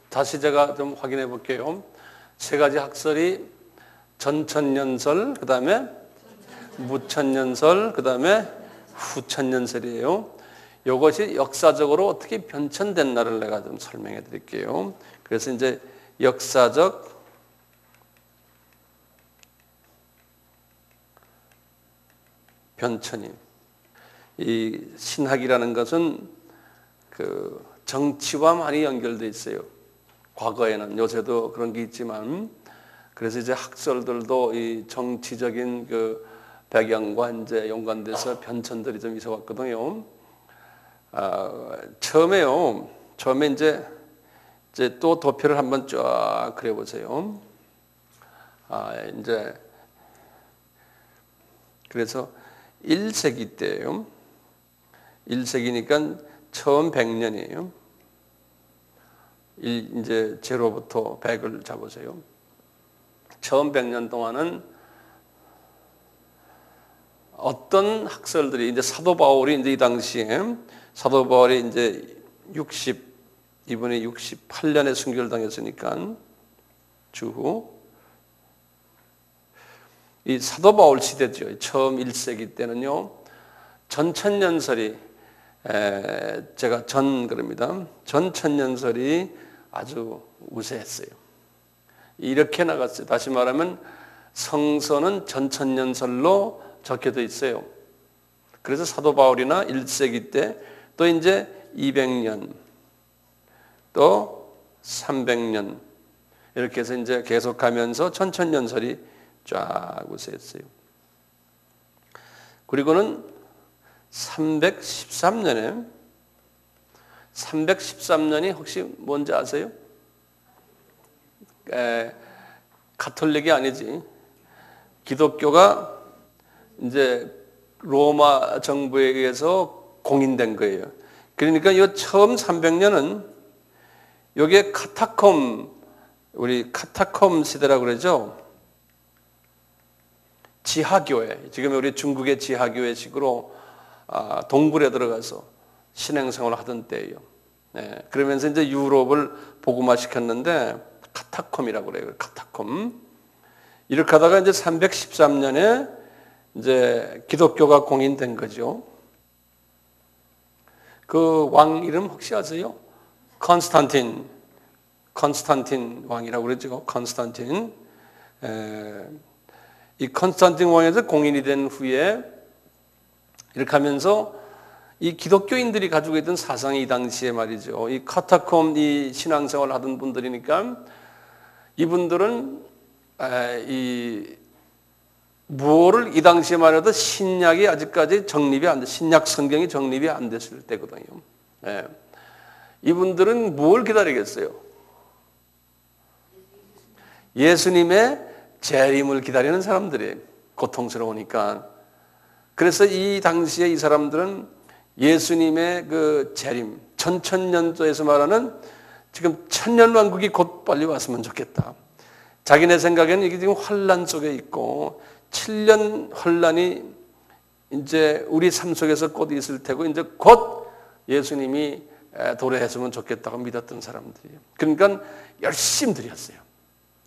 다시 제가 좀 확인해 볼게요. 세 가지 학설이 전천년설, 그 다음에 무천년설, 그 다음에 후천년설이에요. 이것이 역사적으로 어떻게 변천된 날을 내가 좀 설명해 드릴게요. 그래서 이제 역사적 변천이, 이 신학이라는 것은 그 정치와 많이 연결되어 있어요. 과거에는, 요새도 그런 게 있지만, 그래서 이제 학설들도 이 정치적인 그 배경과 이제 연관돼서 변천들이 좀 있어 왔거든요. 처음에 이제 또 도표를 한번 쫙 그려보세요. 이제 그래서 1세기 때예요. 1세기니까 처음 100년이에요. 이제 제로부터 100을 잡으세요. 처음 100년 동안은 어떤 학설들이, 이제 사도 바울이 이제 이 당시에, 사도 바울이 이제 이번에 68년에 순교를 당했으니까 주후 이 사도 바울 시대죠. 처음 1세기 때는요, 전천년설이, 제가 그럽니다. 전천년설이 아주 우세했어요. 이렇게 나갔어요. 다시 말하면 성서는 전천년설로 적혀져 있어요. 그래서 사도 바울이나 1세기 때 또 이제 200년, 또 300년 이렇게 해서 이제 계속하면서 전천년설이 쫙 우세했어요. 그리고는 313년이 혹시 뭔지 아세요? 가톨릭이 아니지. 기독교가 이제 로마 정부에 의해서 공인된 거예요. 그러니까 이 처음 300년은 이게 우리 카타콤 시대라고 그러죠. 지하교회, 지금 우리 중국의 지하교회식으로 동굴에 들어가서 신행생활을 하던 때예요. 그러면서 이제 유럽을 복음화시켰는데 카타콤이라고 그래요. 카타콤. 이렇게 하다가 이제 313년에 이제 기독교가 공인된 거죠. 그 왕 이름 혹시 아세요? 컨스탄틴 왕이라고 그러죠. 컨스탄틴. 이 컨스탄틴 왕에서 공인이 된 후에 이렇게 하면서 이 기독교인들이 가지고 있던 사상이 이 당시에 말이죠. 이 카타콤 이 신앙생활을 하던 분들이니까 이분들은 무엇을 이 당시에 말해도 신약이 아직까지 신약 성경이 정립이 안 됐을 때거든요. 이분들은 뭘 기다리겠어요? 예수님의 재림을 기다리는 사람들이 고통스러우니까. 그래서 이 당시에 이 사람들은 예수님의 그 재림, 천천년도에서 말하는 지금 천년왕국이 곧 빨리 왔으면 좋겠다. 자기네 생각에는 이게 지금 환란 속에 있고 7년 환란이 이제 우리 삶 속에서 곧 있을 테고 이제 곧 예수님이 도래했으면 좋겠다고 믿었던 사람들이에요. 그러니까 열심히 드렸어요.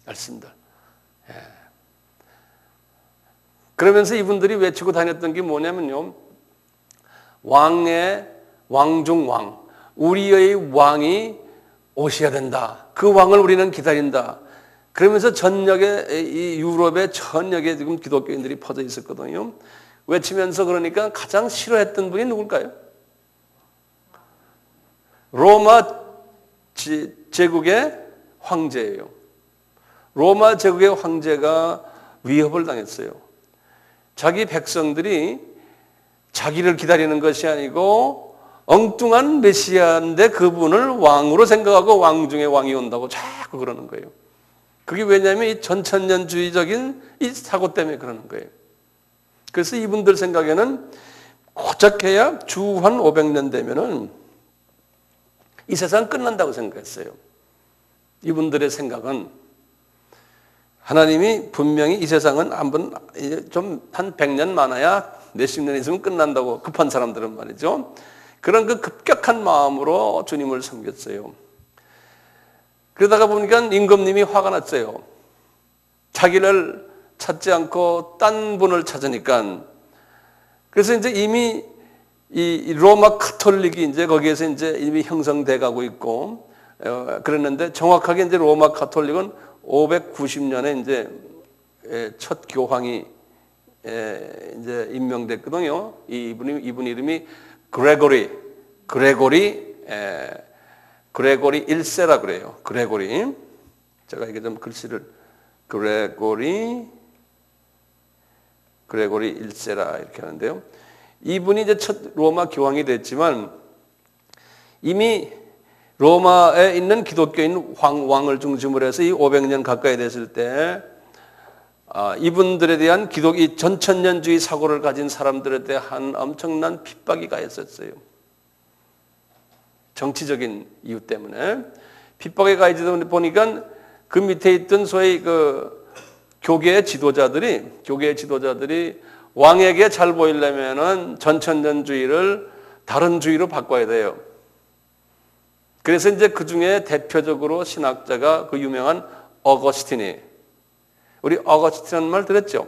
열심들. 그러면서 이분들이 외치고 다녔던 게 뭐냐면요. 왕중왕. 우리의 왕이 오셔야 된다. 그 왕을 우리는 기다린다. 그러면서 이 유럽의 전역에 지금 기독교인들이 퍼져 있었거든요. 외치면서 그러니까 가장 싫어했던 분이 누굴까요? 로마 제국의 황제예요. 로마 제국의 황제가 위협을 당했어요. 자기 백성들이 자기를 기다리는 것이 아니고 엉뚱한 메시아인데 그분을 왕으로 생각하고 왕 중에 왕이 온다고 자꾸 그러는 거예요. 그게 왜냐하면 이 전천년주의적인 이 사고 때문에 그러는 거예요. 그래서 이분들 생각에는 고작해야 주한 500년 되면은 이 세상 끝난다고 생각했어요. 이분들의 생각은 하나님이 분명히 이 세상은 한번 좀 한 100년 많아야 몇십 년 있으면 끝난다고, 급한 사람들은 말이죠. 그런 그 급격한 마음으로 주님을 섬겼어요. 그러다가 보니까 임금님이 화가 났어요. 자기를 찾지 않고 딴 분을 찾으니까. 그래서 이제 이미 이 로마 카톨릭이 이제 거기에서 이제 이미 형성돼 가고 있고, 그랬는데 정확하게 이제 로마 카톨릭은 590년에 이제 첫 교황이 이제 임명됐거든요. 이분 이름이 그레고리 1세라 그래요. 그레고리. 제가 이게 좀 글씨를 그레고리 1세라 이렇게 하는데요. 이분이 이제 첫 로마 교황이 됐지만 이미 로마에 있는 기독교인 왕을 중심으로 해서 이 500년 가까이 됐을 때 이분들에 대한 이 전천년주의 사고를 가진 사람들에 대한 엄청난 핍박이 가했었어요. 정치적인 이유 때문에 핍박에 가해지다 보니까 그 밑에 있던 소위 그 교계의 지도자들이 왕에게 잘 보이려면은 전천년주의를 다른 주의로 바꿔야 돼요. 그래서 이제 그 중에 대표적으로 신학자가 그 유명한 어거스틴이, 우리 어거스틴이라는 말 들었죠?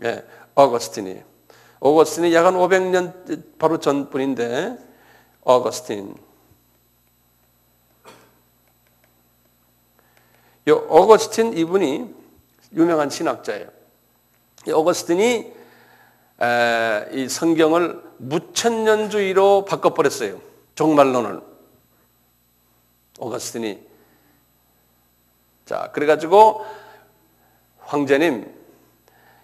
예, 어거스틴이 약 한 500년 바로 전분인데, 어거스틴. 이 어거스틴 이분이 유명한 신학자예요. 이 어거스틴이 이 성경을 무천년주의로 바꿔버렸어요. 종말론을. 어거스틴이. 자, 그래가지고 황제님,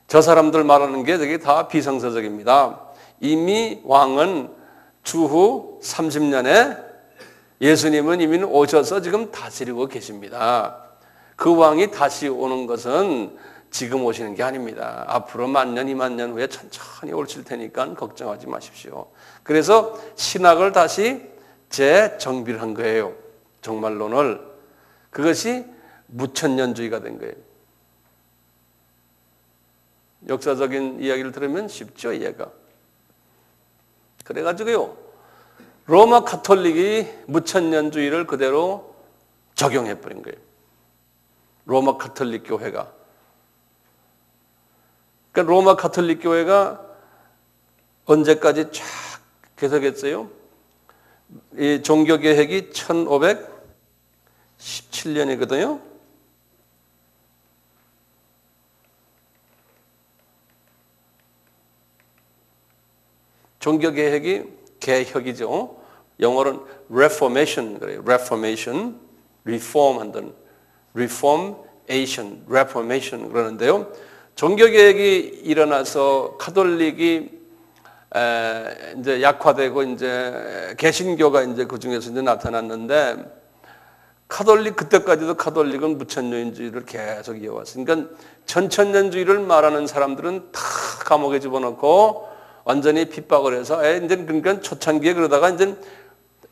저 사람들 말하는 게 되게 다 비성서적입니다. 이미 왕은 주후 30년에 예수님은 이미 오셔서 지금 다스리고 계십니다. 그 왕이 다시 오는 것은 지금 오시는 게 아닙니다. 앞으로 1000년, 2000년 후에 천천히 오실 테니까 걱정하지 마십시오. 그래서 신학을 다시 재정비를 한 거예요. 종말론을. 그것이 무천년주의가 된 거예요. 역사적인 이야기를 들으면 쉽죠, 이해가. 그래가지고요, 로마 카톨릭이 무천년주의를 그대로 적용해버린 거예요. 로마 카톨릭 교회가. 그러니까 로마 카톨릭 교회가 언제까지 쫙 계속했어요? 이 종교개혁이 1517년이거든요. 종교개혁이 개혁이죠. 영어로는 reformation 그래요. reformation, reform 한다는 reformation, reformation 그러는데요. 종교개혁이 일어나서 카톨릭이 이제 약화되고 이제 개신교가 이제 그 중에서 이제 나타났는데, 그때까지도 카톨릭은 무천년주의를 계속 이어왔어요. 그러니까 전천년주의를 말하는 사람들은 다 감옥에 집어넣고 완전히 핍박을 해서 이제 그러니까 초창기에 그러다가 이제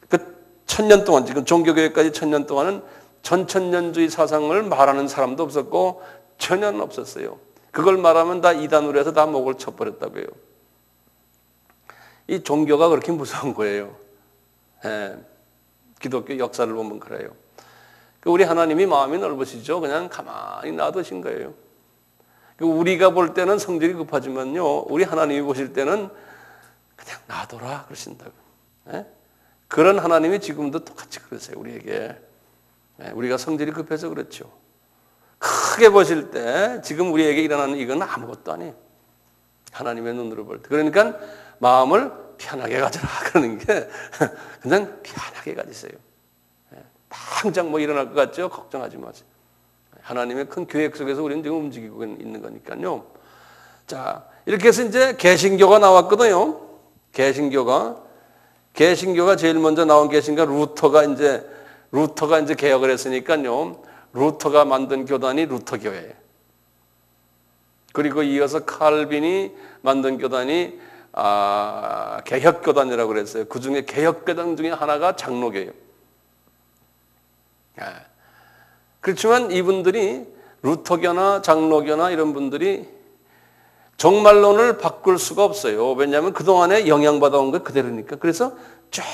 그 1000년 동안, 지금 종교개혁까지 1000년 동안은 전천년주의 사상을 말하는 사람도 없었고 전혀 없었어요. 그걸 말하면 다 이단으로 해서 다 목을 쳐버렸다고요. 이 종교가 그렇게 무서운 거예요. 기독교 역사를 보면 그래요. 우리 하나님이 마음이 넓으시죠. 그냥 가만히 놔두신 거예요. 우리가 볼 때는 성질이 급하지만요, 우리 하나님이 보실 때는 그냥 놔둬라 그러신다고. 그런 하나님이 지금도 똑같이 그러세요, 우리에게. 우리가 성질이 급해서 그렇죠. 크게 보실 때 지금 우리에게 일어나는 이건 아무것도 아니에요. 하나님의 눈으로 볼 때. 그러니까 마음을 편하게 가져라 그러는 게 그냥 편하게 가지세요. 당장 뭐 일어날 것 같죠? 걱정하지 마세요. 하나님의 큰 계획 속에서 우리는 지금 움직이고 있는 거니까요. 자, 이렇게 해서 이제 개신교가 나왔거든요. 개신교가 제일 먼저 나온 개신교가 루터가 이제 개혁을 했으니까요. 루터가 만든 교단이 루터교회예요. 그리고 이어서 칼빈이 만든 교단이 개혁교단이라고 그랬어요. 그 중에 개혁교단 중에 하나가 장로교예요. 그렇지만 이분들이 루터교나 장로교나 이런 분들이 종말론을 바꿀 수가 없어요. 왜냐하면 그동안에 영향받아온 것 그대로니까. 그래서 쭉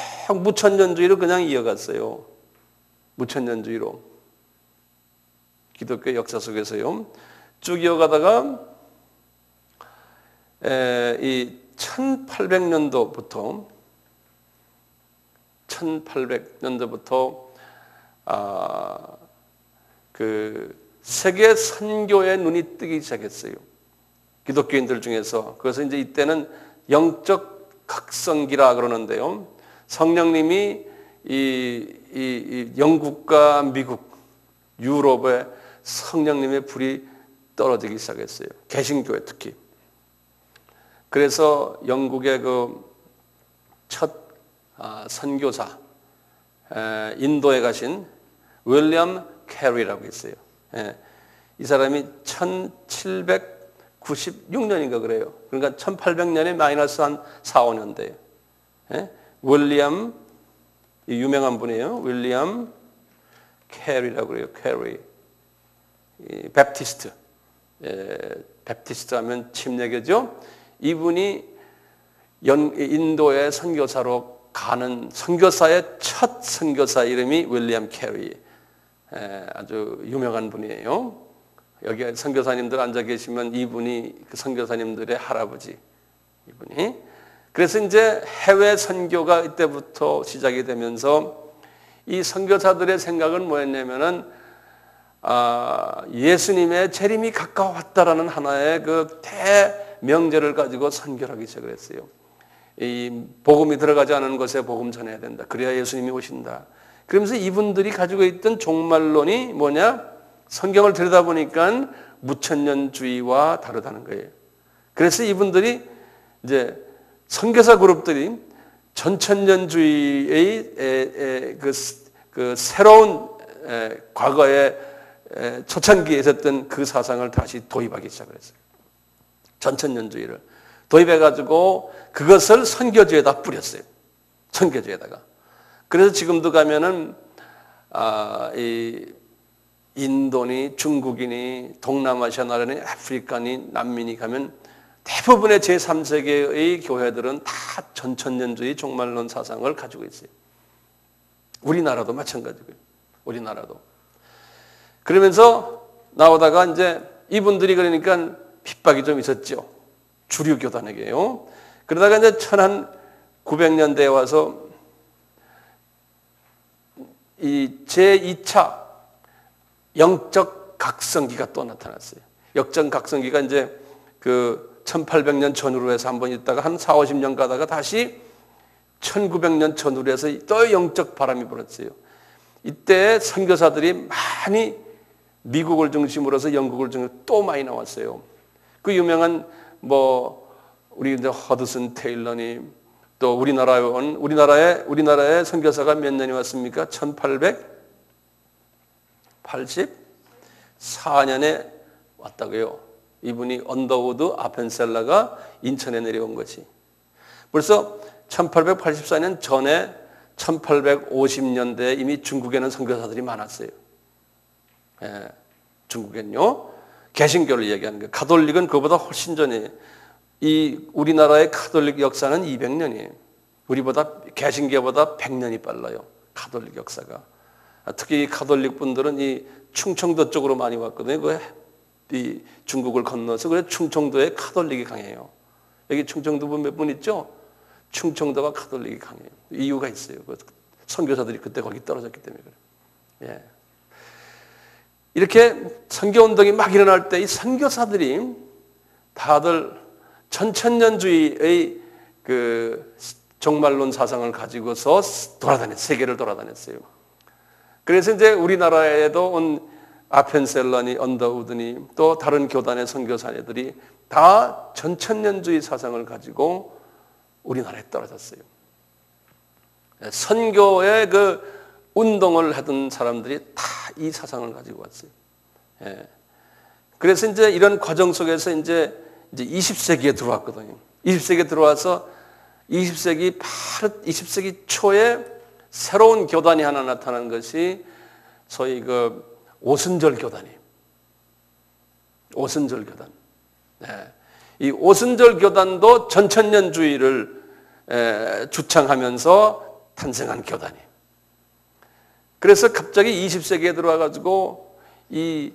무천년주의로 그냥 이어갔어요. 무천년주의로. 기독교 역사 속에서요. 쭉 이어가다가 이 1800년도부터 그 세계 선교의 눈이 뜨기 시작했어요. 기독교인들 중에서. 그래서 이제 이때는 영적 각성기라 그러는데요. 성령님이 이 영국과 미국, 유럽에 성령님의 불이 떨어지기 시작했어요. 개신교회 특히. 그래서 영국의 그 첫 선교사, 인도에 가신 윌리엄 캐리라고 있어요. 이 사람이 1796년인가 그래요. 그러니까 1800년에 마이너스 한 4, 5년 돼요. 윌리엄, 유명한 분이에요. 윌리엄 캐리라고 그래요. 캐리. 베프티스트. 베프티스트 하면 침례교죠. 이분이 인도의 선교사로 가는 선교사의 첫 선교사 이름이 윌리엄 캐리. 아주 유명한 분이에요. 여기 선교사님들 앉아 계시면 이분이 그 선교사님들의 할아버지. 이분이. 그래서 이제 해외 선교가 이때부터 시작이 되면서 이 선교사들의 생각은 뭐였냐면은 예수님의 재림이 가까웠다라는 하나의 그 대명제를 가지고 선교를 하기 시작을 했어요. 이 복음이 들어가지 않은 것에 복음 전해야 된다. 그래야 예수님이 오신다. 그러면서 이분들이 가지고 있던 종말론이 뭐냐? 성경을 들여다보니까 무천년주의와 다르다는 거예요. 그래서 이분들이 이제 선교사 그룹들이 전천년주의의 그 새로운 과거의 초창기에 있었던 그 사상을 다시 도입하기 시작을 했어요. 전천년주의를 도입해가지고 그것을 선교주에다 뿌렸어요. 선교주에다가. 그래서 지금도 가면은 이 인도니 중국이니 동남아시아 나라니 아프리카니 난민이 가면 대부분의 제3세계의 교회들은 다 전천년주의 종말론 사상을 가지고 있어요. 우리나라도 마찬가지고요. 우리나라도. 그러면서 나오다가 이제 이분들이 그러니까 핍박이 좀 있었죠. 주류 교단에게요. 그러다가 이제 1900년대에 와서 이 제2차 영적 각성기가 또 나타났어요. 영적 각성기가 이제 그 1800년 전후로 해서 한번 있다가 한 4, 50년 가다가 다시 1900년 전후로 해서 또 영적 바람이 불었어요. 이때 선교사들이 많이 미국을 중심으로 해서 영국을 중심으로 또 많이 나왔어요. 그 유명한 우리 이제 허드슨 테일러니 또 우리나라의 선교사가 몇 년이 왔습니까? 1884년에 왔다고요. 이분이 언더우드 아펜셀러가 인천에 내려온 거지. 벌써 1884년 전에 1850년대에 이미 중국에는 선교사들이 많았어요. 중국엔요. 개신교를 얘기하는 거예요. 가톨릭은 그보다 훨씬 전에 이 우리나라의 가톨릭 역사는 200년이에요. 우리보다 개신교보다 100년이 빨라요. 가톨릭 역사가. 특히 이 가톨릭 분들은 이 충청도 쪽으로 많이 왔거든요. 이 중국을 건너서 그래서 충청도에 가톨릭이 강해요. 여기 충청도 분 몇 분 있죠? 충청도가 가톨릭이 강해요. 이유가 있어요. 선교사들이 그때 거기 떨어졌기 때문에 그래요. 예. 이렇게 선교운동이 막 일어날 때 이 선교사들이 다들 전천년주의의 그 종말론 사상을 가지고서 세계를 돌아다녔어요. 그래서 이제 우리나라에도 온 아펜셀러니, 언더우드니 또 다른 교단의 선교사들이 다 전천년주의 사상을 가지고 우리나라에 떨어졌어요. 선교의 그 운동을 하던 사람들이 다 이 사상을 가지고 왔어요. 그래서 이제 이런 과정 속에서 이제 20세기에 들어왔거든요. 20세기에 들어와서 20세기 초에 새로운 교단이 하나 나타난 것이 소위 그 오순절 교단이에요. 오순절 교단. 이 오순절 교단도 전천년주의를 주창하면서 탄생한 교단이에요. 그래서 갑자기 20세기에 들어와 가지고 이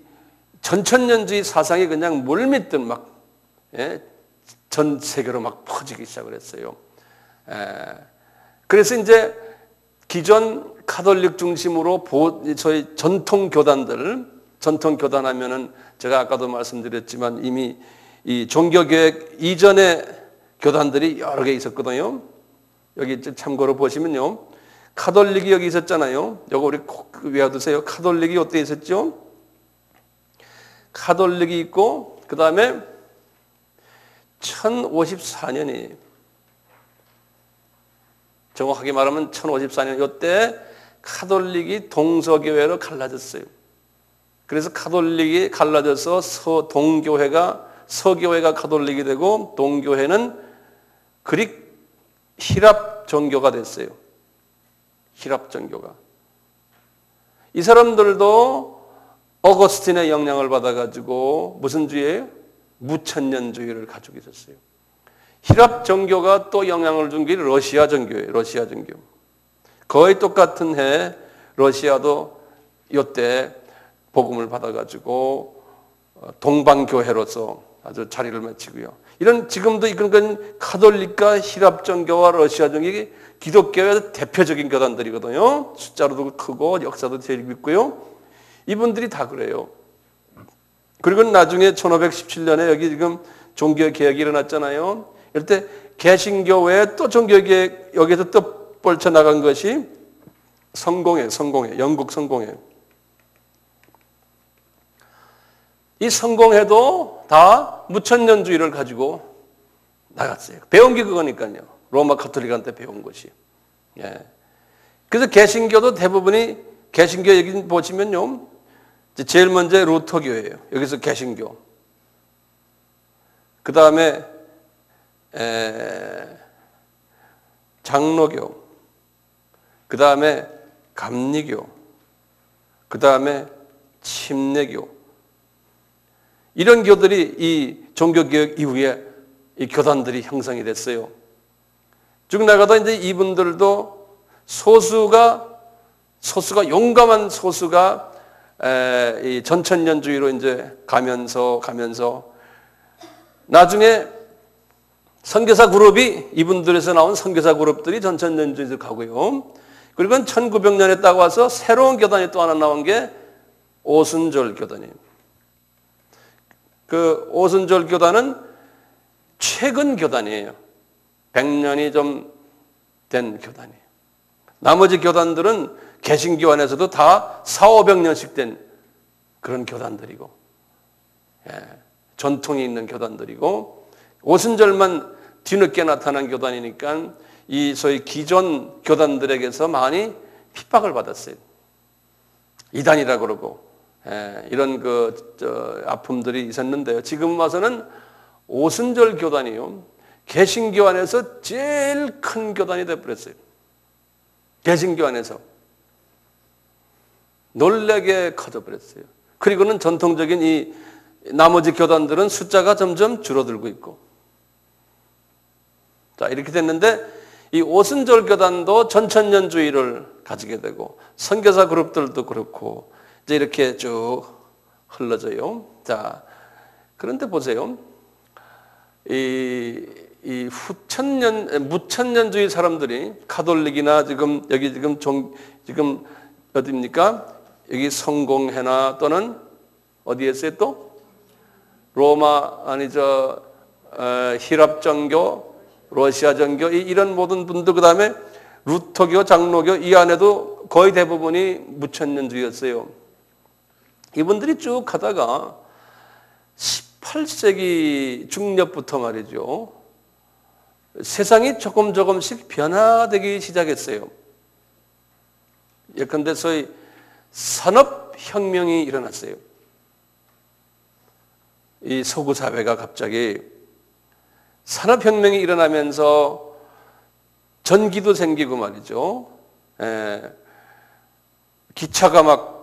전천년주의 사상이 그냥 물밀듯 막 전 세계로 막 퍼지기 시작을 했어요. 그래서 이제 기존 카톨릭 중심으로 저희 전통 교단 하면은 제가 아까도 말씀드렸지만 이미 이 종교개혁 이전의 교단들이 여러 개 있었거든요. 여기 참고로 보시면요. 카톨릭이 여기 있었잖아요. 이거 우리 꼭 외워두세요. 카톨릭이 어디에 있었죠? 카톨릭이 있고 그 다음에 1054년이 정확하게 말하면 1054년 이때 카톨릭이 동서교회로 갈라졌어요. 그래서 카톨릭이 갈라져서 서교회가 카톨릭이 되고 동교회는 그릭 히랍 종교가 됐어요. 히랍 종교가. 이 사람들도 어거스틴의 영향을 받아가지고 무슨 주의예요? 무천년주의를 가지고 있었어요. 히랍 종교가 또 영향을 준 게 러시아 종교예요. 러시아 종교. 거의 똑같은 해 러시아도 이때 복음을 받아가지고 동방교회로서 아주 자리를 마치고요. 이런 지금도 이건 카톨릭과 히랍 종교와 러시아 종교가 기독교의 대표적인 교단들이거든요. 숫자로도 크고 역사도 제일 깊고요. 이분들이 다 그래요. 그리고 나중에 1517년에 여기 지금 종교개혁이 일어났잖아요. 이럴 때 개신교회에 또 종교개혁 여기서 또 뻗쳐나간 것이 성공회, 영국 성공회. 이 성공회도 다 무천년주의를 가지고 나갔어요. 배운 게 그거니까요. 로마 카톨릭한테 배운 것이. 예. 그래서 개신교도 대부분이 개신교 여기 보시면요. 제일 먼저 루터교예요. 여기서 개신교. 그 다음에 장로교. 그 다음에 감리교. 그 다음에 침례교. 이런 교들이 이 종교개혁 이후에 이 교단들이 형성이 됐어요. 쭉 나가다 이제 이분들도 소수가 용감한 소수가 이 전천년주의로 이제 가면서 나중에 선교사 그룹이 이분들에서 나온 선교사 그룹들이 전천년주의로 가고요. 그리고 1900년에 딱 와서 새로운 교단이 또 하나 나온 게 오순절 교단이에요. 그 오순절 교단은 최근 교단이에요. 100년이 좀 된 교단이에요. 나머지 교단들은 개신교 안에서도 다 400~500년씩 된 그런 교단들이고 전통이 있는 교단들이고 오순절만 뒤늦게 나타난 교단이니까 이 소위 기존 교단들에게서 많이 핍박을 받았어요. 이단이라고 그러고 이런 아픔들이 있었는데요. 지금 와서는 오순절 교단이요. 개신교 안에서 제일 큰 교단이 되어버렸어요. 개신교 안에서. 놀라게 커져버렸어요. 그리고는 전통적인 이 나머지 교단들은 숫자가 점점 줄어들고 있고. 자, 이렇게 됐는데 이 오순절 교단도 전천년주의를 가지게 되고 선교사 그룹들도 그렇고 이제 이렇게 쭉 흘러져요. 자, 그런데 보세요. 이 무천년주의 사람들이 카톨릭이나 지금 어디입니까? 여기 성공회나 또는 어디에 있어요 또? 로마 히랍 종교, 러시아 종교 이런 모든 분들 그 다음에 루터교, 장로교 이 안에도 거의 대부분이 무천년주의였어요. 이분들이 쭉 가다가 18세기 중엽부터 말이죠. 세상이 조금씩 변화되기 시작했어요. 예컨대 소위 산업혁명이 일어났어요. 이 서구 사회가 갑자기 산업혁명이 일어나면서 전기도 생기고 말이죠. 기차가 막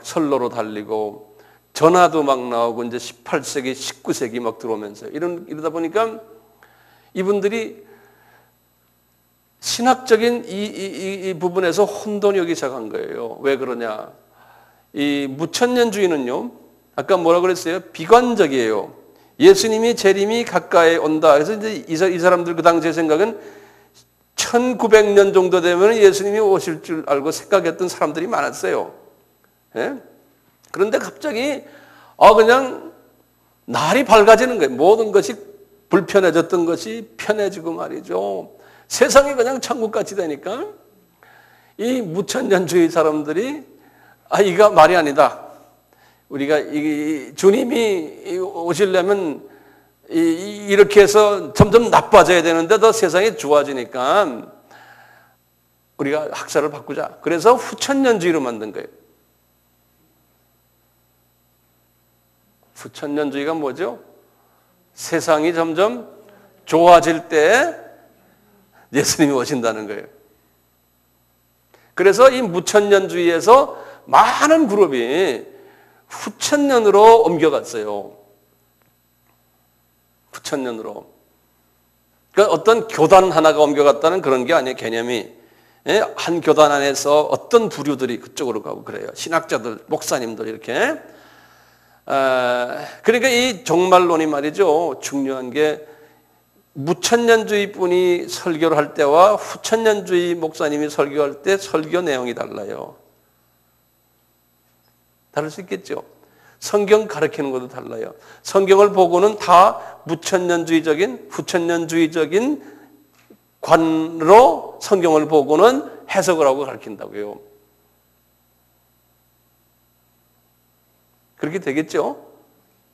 선로로 달리고 전화도 막 나오고 이제 18세기, 19세기 막 들어오면서 이러다 보니까 이분들이 신학적인 이 부분에서 혼돈이 오기 시작한 거예요. 왜 그러냐? 이 무천년주의는요, 아까 뭐라 그랬어요? 비관적이에요. 예수님이 재림이 가까이 온다. 그래서 이제 이 사람들 그 당시의 생각은 1900년 정도 되면 예수님이 오실 줄 알고 생각했던 사람들이 많았어요. 예? 그런데 갑자기 그냥 날이 밝아지는 거예요. 모든 것이 불편해졌던 것이 편해지고 말이죠. 세상이 그냥 천국같이 되니까 이 무천년주의 사람들이 이거 말이 아니다. 우리가 주님이 오시려면 이렇게 해서 점점 나빠져야 되는데 더 세상이 좋아지니까 우리가 학설을 바꾸자. 그래서 후천년주의로 만든 거예요. 후천년주의가 뭐죠? 세상이 점점 좋아질 때 예수님이 오신다는 거예요. 그래서 이 무천년주의에서 많은 그룹이 후천년으로 옮겨갔어요. 후천년으로. 그러니까 어떤 교단 하나가 옮겨갔다는 그런 게 아니에요. 개념이. 한 교단 안에서 어떤 부류들이 그쪽으로 가고 그래요. 신학자들, 목사님들 이렇게. 그러니까 이 종말론이 말이죠. 중요한 게 무천년주의 분이 설교를 할 때와 후천년주의 목사님이 설교할 때 설교 내용이 달라요. 다를 수 있겠죠. 성경 가르치는 것도 달라요. 성경을 보고는 다 무천년주의적인, 후천년주의적인 관으로 성경을 보고는 해석을 하고 가르친다고요. 그렇게 되겠죠?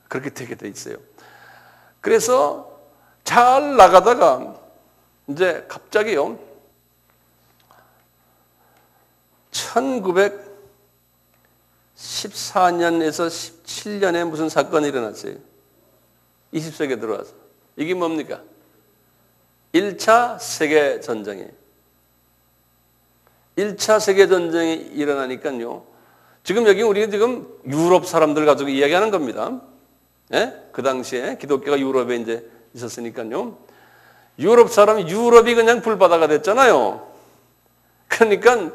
그렇게 되게 돼 있어요. 그래서 잘 나가다가 이제 갑자기요. 1914년에서 17년에 무슨 사건이 일어났어요. 20세기에 들어와서. 이게 뭡니까? 1차 세계전쟁이에요. 1차 세계전쟁이 일어나니까요. 지금 여기 우리가 지금 유럽 사람들 가지고 이야기하는 겁니다. 예? 그 당시에 기독교가 유럽에 이제 있었으니까요. 유럽이 그냥 불바다가 됐잖아요. 그러니까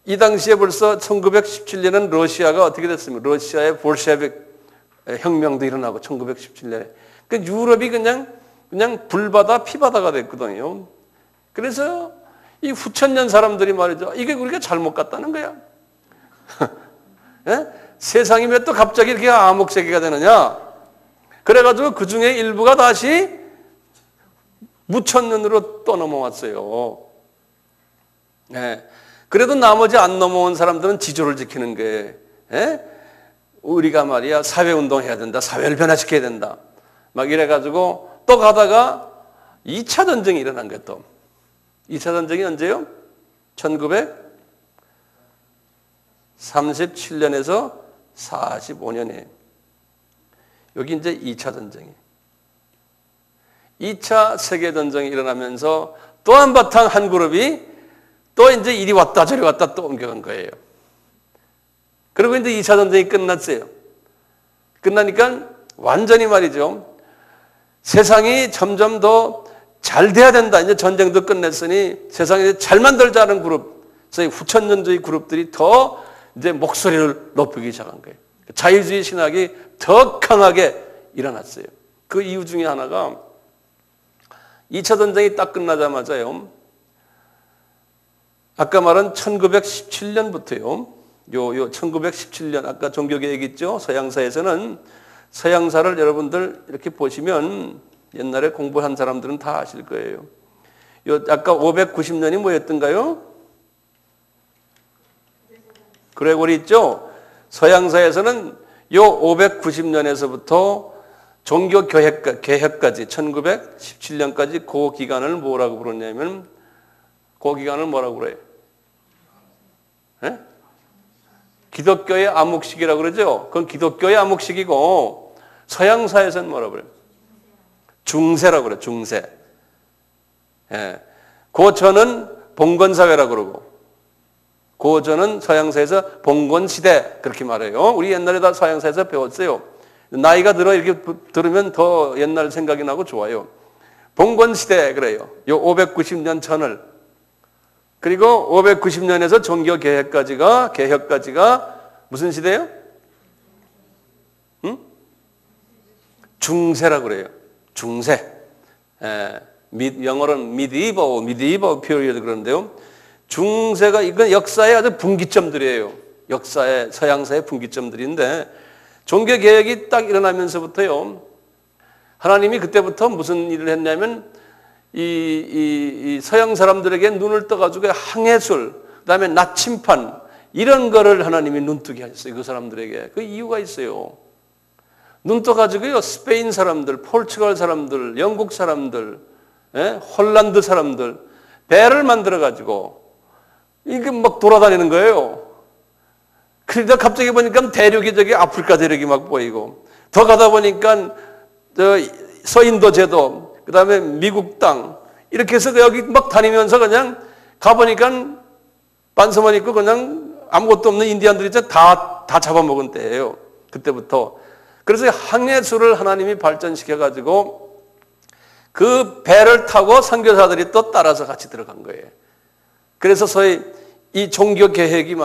이 당시에 벌써 1917년은 러시아가 어떻게 됐습니까? 러시아의 볼셰빅 혁명도 일어나고 1917년에. 그러니까 유럽이 그냥 불바다, 피바다가 됐거든요. 그래서 이 후천년 사람들이 말이죠. 이게 우리가 잘못 갔다는 거야. 예? 세상이 왜 또 갑자기 이렇게 암흑세계가 되느냐? 그래가지고 그 중에 일부가 다시 무천년으로 또 넘어왔어요. 예. 그래도 나머지 안 넘어온 사람들은 지조를 지키는 게, 예? 우리가 말이야 사회운동 해야 된다, 사회를 변화시켜야 된다, 막 이래가지고 또 가다가 2차 전쟁이 일어난 거예요. 또 2차 전쟁이 언제요? 1937년에서 45년에 여기 이제 2차 전쟁이. 2차 세계전쟁이 일어나면서 또 한바탕 한 그룹이 또 이제 이리 왔다 저리 왔다 또 옮겨간 거예요. 그리고 이제 2차 전쟁이 끝났어요. 끝나니까 완전히 말이죠. 세상이 점점 더 잘 돼야 된다. 이제 전쟁도 끝냈으니 세상에 잘 만들자는 그룹, 소위 후천년주의 그룹들이 더 이제 목소리를 높이기 시작한 거예요. 자유주의 신학이 더 강하게 일어났어요. 그 이유 중에 하나가 2차 전쟁이 딱 끝나자마자요. 아까 말한 1917년부터요. 요 1917년 아까 종교계 얘기했죠. 서양사에서는 서양사를 여러분들 이렇게 보시면 옛날에 공부한 사람들은 다 아실 거예요. 요 아까 590년이 뭐였던가요? 그레고리 있죠. 서양사에서는 요 590년에서부터 종교 개혁까지 1917년까지 그 기간을 뭐라고 부르냐면 그 기간을 뭐라고 그래요? 네? 기독교의 암흑시기라고 그러죠. 그건 기독교의 암흑시기고 서양사에서는 뭐라고 그래요? 중세라고 그래요. 중세. 예. 고전은 봉건사회라고 그러고 고전은 서양사에서 봉건시대 그렇게 말해요. 우리 옛날에 다 서양사에서 배웠어요. 나이가 들어 이렇게 들으면 더 옛날 생각이 나고 좋아요. 봉건시대 그래요. 요 590년 전을 그리고 590년에서 개혁까지가 무슨 시대예요? 응? 중세라고 그래요. 중세. 영어로는 medieval period 그러는데요. 중세가 이건 역사의 아주 분기점들이에요. 역사의 서양사의 분기점들인데 종교 개혁이 딱 일어나면서부터요. 하나님이 그때부터 무슨 일을 했냐면 이 서양 사람들에게 눈을 떠가지고 항해술, 그다음에 나침판 이런 거를 하나님이 눈뜨게 하셨어요. 그 사람들에게. 그 이유가 있어요. 눈 떠가지고요. 스페인 사람들, 포르투갈 사람들, 영국 사람들, 홀란드 사람들 배를 만들어가지고 이게 막 돌아다니는 거예요. 그러다 갑자기 보니까 대륙이 저기 아프리카 대륙이 막 보이고 더 가다 보니까 저 서인도 제도, 그 다음에 미국 땅 이렇게 해서 여기 막 다니면서 그냥 가보니까 반스만 입고 그냥 아무것도 없는 인디안들이 다 잡아먹은 때예요. 그때부터. 그래서 항해술을 하나님이 발전시켜가지고 그 배를 타고 선교사들이 또 따라서 같이 들어간 거예요. 그래서 소위 이 종교 개혁이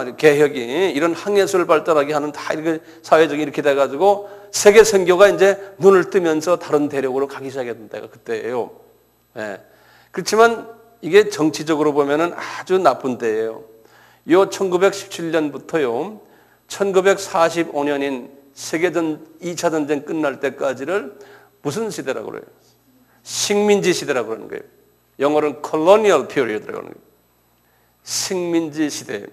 이런 항해술을 발달하게 하는 다 이렇게 사회적인 이렇게 돼가지고 세계 선교가 이제 눈을 뜨면서 다른 대륙으로 가기 시작했던 때가 그때예요. 그렇지만 이게 정치적으로 보면은 아주 나쁜 때예요. 요 1917년부터요, 1945년인 세계전 2차 전쟁 끝날 때까지를 무슨 시대라고 그래요? 식민지 시대라고 그러는 거예요. 영어로는 colonial period라고 하는 거예요. 식민지 시대.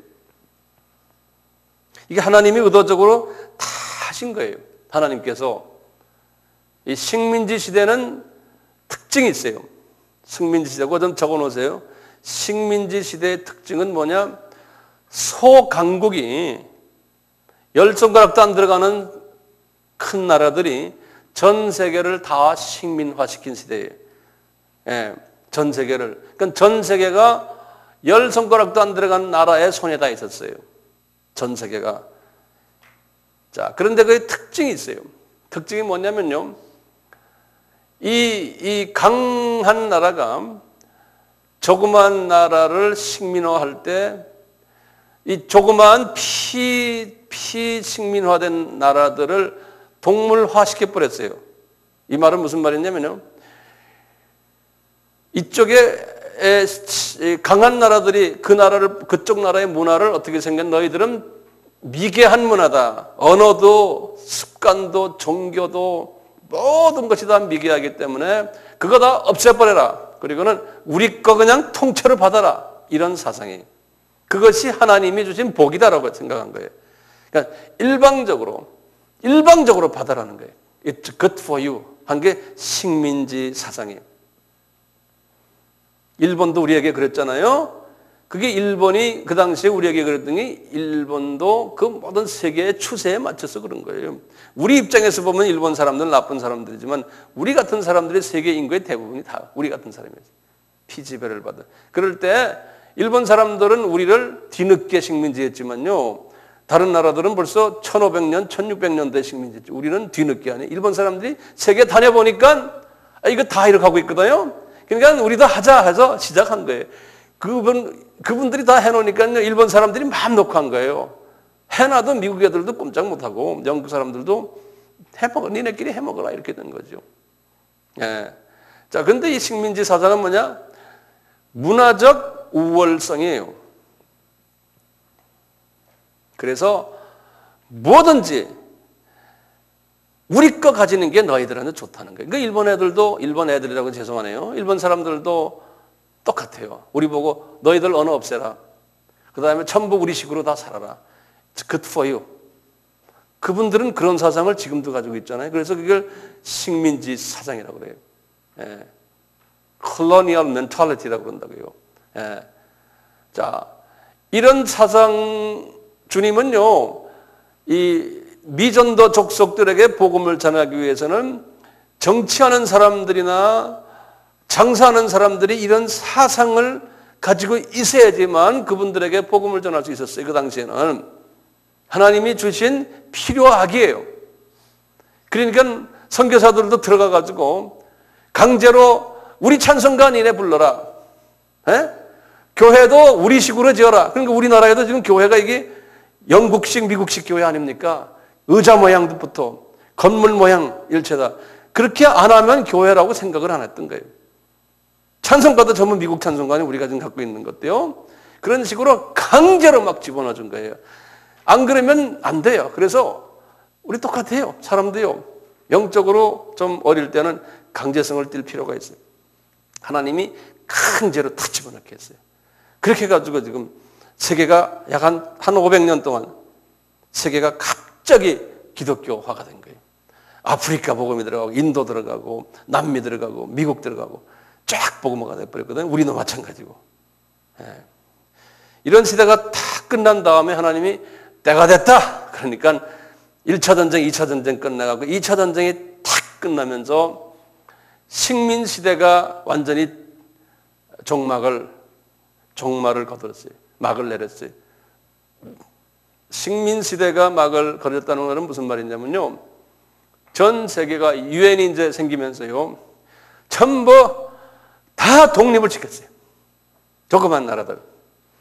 이게 하나님이 의도적으로 다 하신 거예요. 하나님께서. 이 식민지 시대는 특징이 있어요. 식민지 시대. 그거 좀 적어 놓으세요. 식민지 시대의 특징은 뭐냐? 소강국이 열 손가락도 안 들어가는 큰 나라들이 전 세계를 다 식민화시킨 시대예요. 전 세계를. 그러니까 전 세계가 열 손가락도 안 들어간 나라의 손에 다 있었어요. 전 세계가. 자, 그런데 그 특징이 있어요. 특징이 뭐냐면요. 이 강한 나라가 조그만 나라를 식민화할 때 이 조그만 피식민화된 나라들을 동물화시켜 버렸어요. 이 말은 무슨 말이냐면요. 이쪽에 강한 나라들이 그쪽 나라의 문화를 어떻게 생각? 너희들은 미개한 문화다. 언어도 습관도 종교도 모든 것이 다 미개하기 때문에 그거 다 없애버려라. 그리고는 우리 거 그냥 통째로 받아라. 이런 사상이. 그것이 하나님이 주신 복이다라고 생각한 거예요. 그러니까 일방적으로 받아라는 거예요. It's good for you. 한 게 식민지 사상이에요. 일본도 우리에게 그랬잖아요. 그게 일본이 그 당시에 우리에게 그랬더니 일본도 그 모든 세계의 추세에 맞춰서 그런 거예요. 우리 입장에서 보면 일본 사람들은 나쁜 사람들이지만 우리 같은 사람들이 세계 인구의 대부분이 다 우리 같은 사람이에요. 피지배를 받아. 그럴 때 일본 사람들은 우리를 뒤늦게 식민지했지만요. 다른 나라들은 벌써 1500년, 1600년대 식민지했죠. 우리는 뒤늦게 하네. 일본 사람들이 세계 다녀보니까 이거 다 이렇게 하고 있거든요. 그러니까 우리도 하자 해서 시작한 거예요. 그분들이 다 해놓으니까요. 일본 사람들이 마음 놓고 한 거예요. 해놔도 미국 애들도 꼼짝 못하고 영국 사람들도 해먹어. 니네끼리 해먹어라. 이렇게 된 거죠. 자, 근데 이 식민지 사상은 뭐냐? 문화적 우월성이에요. 그래서 뭐든지 우리 거 가지는 게 너희들한테 좋다는 거예요. 그러니까 일본 애들이라고 죄송하네요. 일본 사람들도 똑같아요. 우리 보고 너희들 언어 없애라. 그 다음에 전부 우리식으로 다 살아라. It's good for you. 그분들은 그런 사상을 지금도 가지고 있잖아요. 그래서 그걸 식민지 사상이라고 그래요. colonial mentality라고 그런다고요. 자, 이런 사상 주님은요, 이 미전도 족속들에게 복음을 전하기 위해서는 정치하는 사람들이나 장사하는 사람들이 이런 사상을 가지고 있어야지만 그분들에게 복음을 전할 수 있었어요. 그 당시에는. 하나님이 주신 필요악이에요. 그러니까 선교사들도 들어가가지고 강제로 우리 찬송가 니네 불러라. 교회도 우리식으로 지어라. 그러니까 우리나라에도 지금 교회가 이게 영국식, 미국식 교회 아닙니까? 의자 모양부터 건물 모양 일체다. 그렇게 안 하면 교회라고 생각을 안 했던 거예요. 찬송가도 전부 미국 찬송가니 우리가 지금 갖고 있는 것도요. 그런 식으로 강제로 막 집어넣어 준 거예요. 안 그러면 안 돼요. 그래서 우리 똑같아요. 사람도요. 영적으로 좀 어릴 때는 강제성을 띨 필요가 있어요. 하나님이 강제로 다 집어넣게 했어요. 그렇게 해가지고 지금 세계가 약 한 500년 동안 세계가 갑자기 기독교화가 된 거예요. 아프리카 복음이 들어가고 인도 들어가고 남미 들어가고 미국 들어가고 쫙 복음화가 돼버렸거든요. 우리도 마찬가지고. 예. 이런 시대가 다 끝난 다음에 하나님이 때가 됐다. 그러니까 1차 전쟁, 2차 전쟁 끝나가고 2차 전쟁이 탁 끝나면서 식민 시대가 완전히 종말을 거둘렀어요. 막을 내렸어요. 식민 시대가 막을 걸었다는 것은 무슨 말이냐면요. 전 세계가 유엔이 이제 생기면서요. 전부 다 독립을 지켰어요. 조그만 나라들.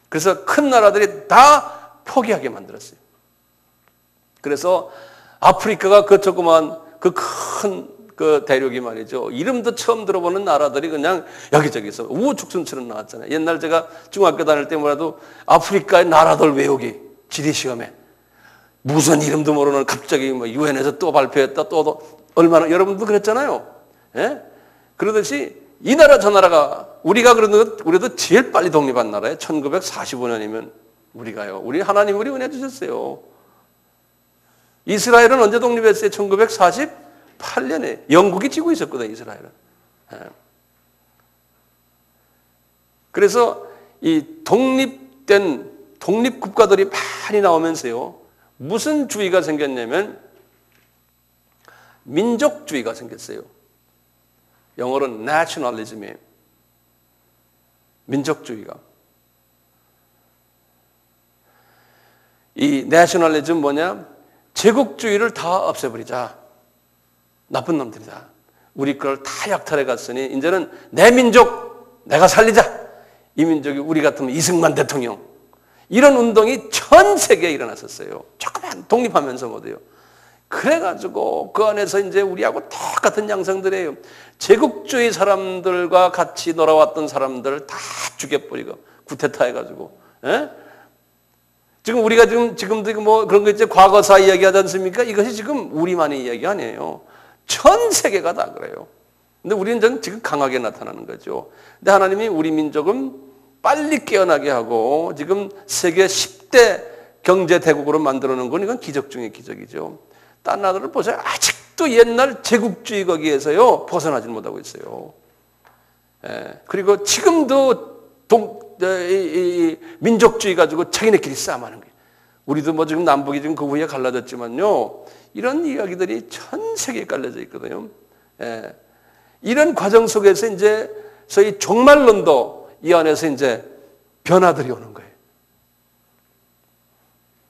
그래서 큰 나라들이 다 포기하게 만들었어요. 그래서 아프리카가 그 조그만 그 큰 그 대륙이 말이죠. 이름도 처음 들어보는 나라들이 그냥 여기저기서 우후죽순처럼 나왔잖아요. 옛날 제가 중학교 다닐 때마라도 아프리카의 나라들 외우기 지리 시험에 무슨 이름도 모르는 갑자기 뭐 유엔에서 또 발표했다 또 얼마나 여러분도 그랬잖아요. 예? 그러듯이 이 나라 저 나라가 우리가 그러는 것 우리도 제일 빨리 독립한 나라예요. 1945년이면 우리가요. 우리 하나님 우리 은혜 주셨어요. 이스라엘은 언제 독립했어요? 1948년에 영국이 지고 있었거든요. 이스라엘은. 예. 그래서 이 독립된 독립국가들이 많이 나오면서요. 무슨 주의가 생겼냐면 민족주의가 생겼어요. 영어로는 nationalism이에요. 민족주의가. 이 nationalism 뭐냐? 제국주의를 다 없애버리자. 나쁜 놈들이다. 우리 걸 다 약탈해 갔으니 이제는 내 민족 내가 살리자. 이 민족이 우리 같으면 이승만 대통령. 이런 운동이 전 세계에 일어났었어요. 조금만 독립하면서 못해요. 그래가지고 그 안에서 이제 우리하고 똑같은 양상들이에요. 제국주의 사람들과 같이 놀아왔던 사람들 다 죽여버리고 구테타 해가지고. 예? 지금 우리가 지금도 뭐 그런 거 있죠. 과거사 이야기하지 않습니까? 이것이 지금 우리만의 이야기 아니에요. 전 세계가 다 그래요. 근데 우리는 지금 강하게 나타나는 거죠. 근데 하나님이 우리 민족은 빨리 깨어나게 하고 지금 세계 10대 경제 대국으로 만들어 놓은 건 이건 기적 중의 기적이죠. 딴 나라를 보세요. 아직도 옛날 제국주의 거기에서요 벗어나지 못하고 있어요. 예. 그리고 지금도 민족주의 가지고 자기네끼리 싸움하는 거예요. 우리도 뭐 지금 남북이 지금 그 후에 갈라졌지만요. 이런 이야기들이 전 세계에 깔려져 있거든요. 예. 이런 과정 속에서 이제 소위 종말론도 이 안에서 이제 변화들이 오는 거예요.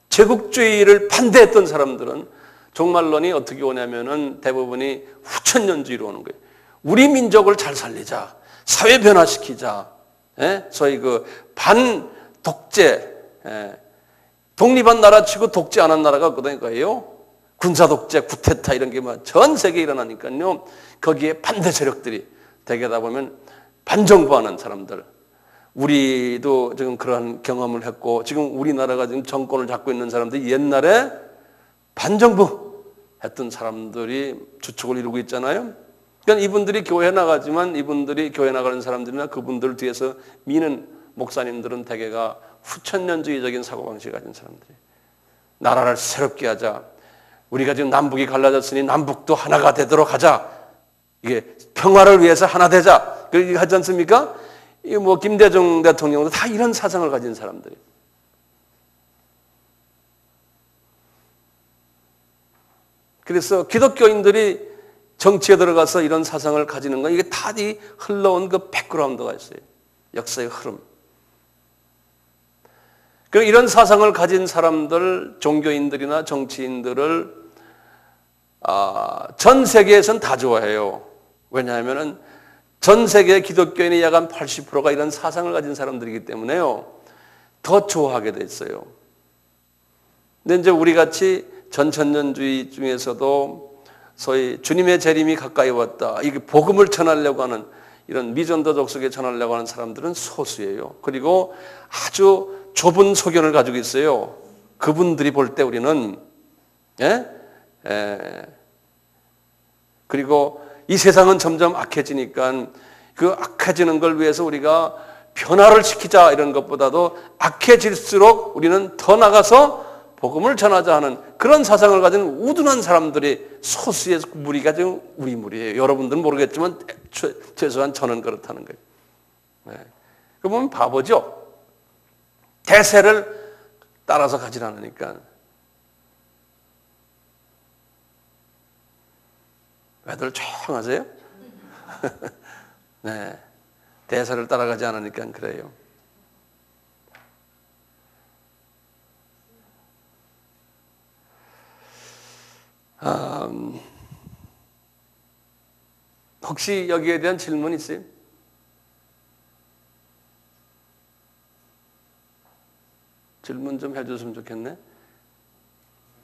제국주의를 반대했던 사람들은 종말론이 어떻게 오냐면은 대부분이 후천년주의로 오는 거예요. 우리 민족을 잘 살리자. 사회 변화시키자. 예? 소위 그 반독재. 예. 독립한 나라 치고 독재 안 한 나라가 없거든요. 그거예요. 군사 독재, 구테타 이런 게 전 세계에 일어나니까요. 거기에 반대 세력들이 대개다 보면 반정부하는 사람들. 우리도 지금 그런 경험을 했고 지금 우리나라가 지금 정권을 잡고 있는 사람들이 옛날에 반정부 했던 사람들이 주축을 이루고 있잖아요. 그러니까 이분들이 교회 나가지만 이분들이 교회 나가는 사람들이나 그분들 뒤에서 미는 목사님들은 대개가 후천년주의적인 사고방식을 가진 사람들이에요. 나라를 새롭게 하자. 우리가 지금 남북이 갈라졌으니 남북도 하나가 되도록 하자. 이게 평화를 위해서 하나 되자. 그렇게 하지 않습니까? 이 뭐 김대중 대통령도 다 이런 사상을 가진 사람들이에요. 그래서 기독교인들이 정치에 들어가서 이런 사상을 가지는 건 이게 다 흘러온 그 백그라운드가 있어요. 역사의 흐름. 그리고 이런 사상을 가진 사람들, 종교인들이나 정치인들을 전 세계에서는 다 좋아해요. 왜냐하면 전 세계 기독교인의 약 한 80%가 이런 사상을 가진 사람들이기 때문에요. 더 좋아하게 됐어요. 근데 이제 우리 같이 전천년주의 중에서도 소위 주님의 재림이 가까이 왔다. 이게 복음을 전하려고 하는 이런 미전도적 속에 전하려고 하는 사람들은 소수예요. 그리고 아주 좁은 소견을 가지고 있어요. 그분들이 볼 때 우리는 그리고 이 세상은 점점 악해지니까 그 악해지는 걸 위해서 우리가 변화를 시키자 이런 것보다도 악해질수록 우리는 더 나가서 복음을 전하자 하는 그런 사상을 가진 우둔한 사람들이 소수의 무리가 지금 우리 무리예요. 여러분들은 모르겠지만 최소한 저는 그렇다는 거예요. 네. 그 보면 바보죠. 대세를 따라서 가지 않으니까. 왜들 조용하세요? 네. 대세를 따라가지 않으니까 그래요. 혹시 여기에 대한 질문 있어요? 질문 좀 해줬으면 좋겠네.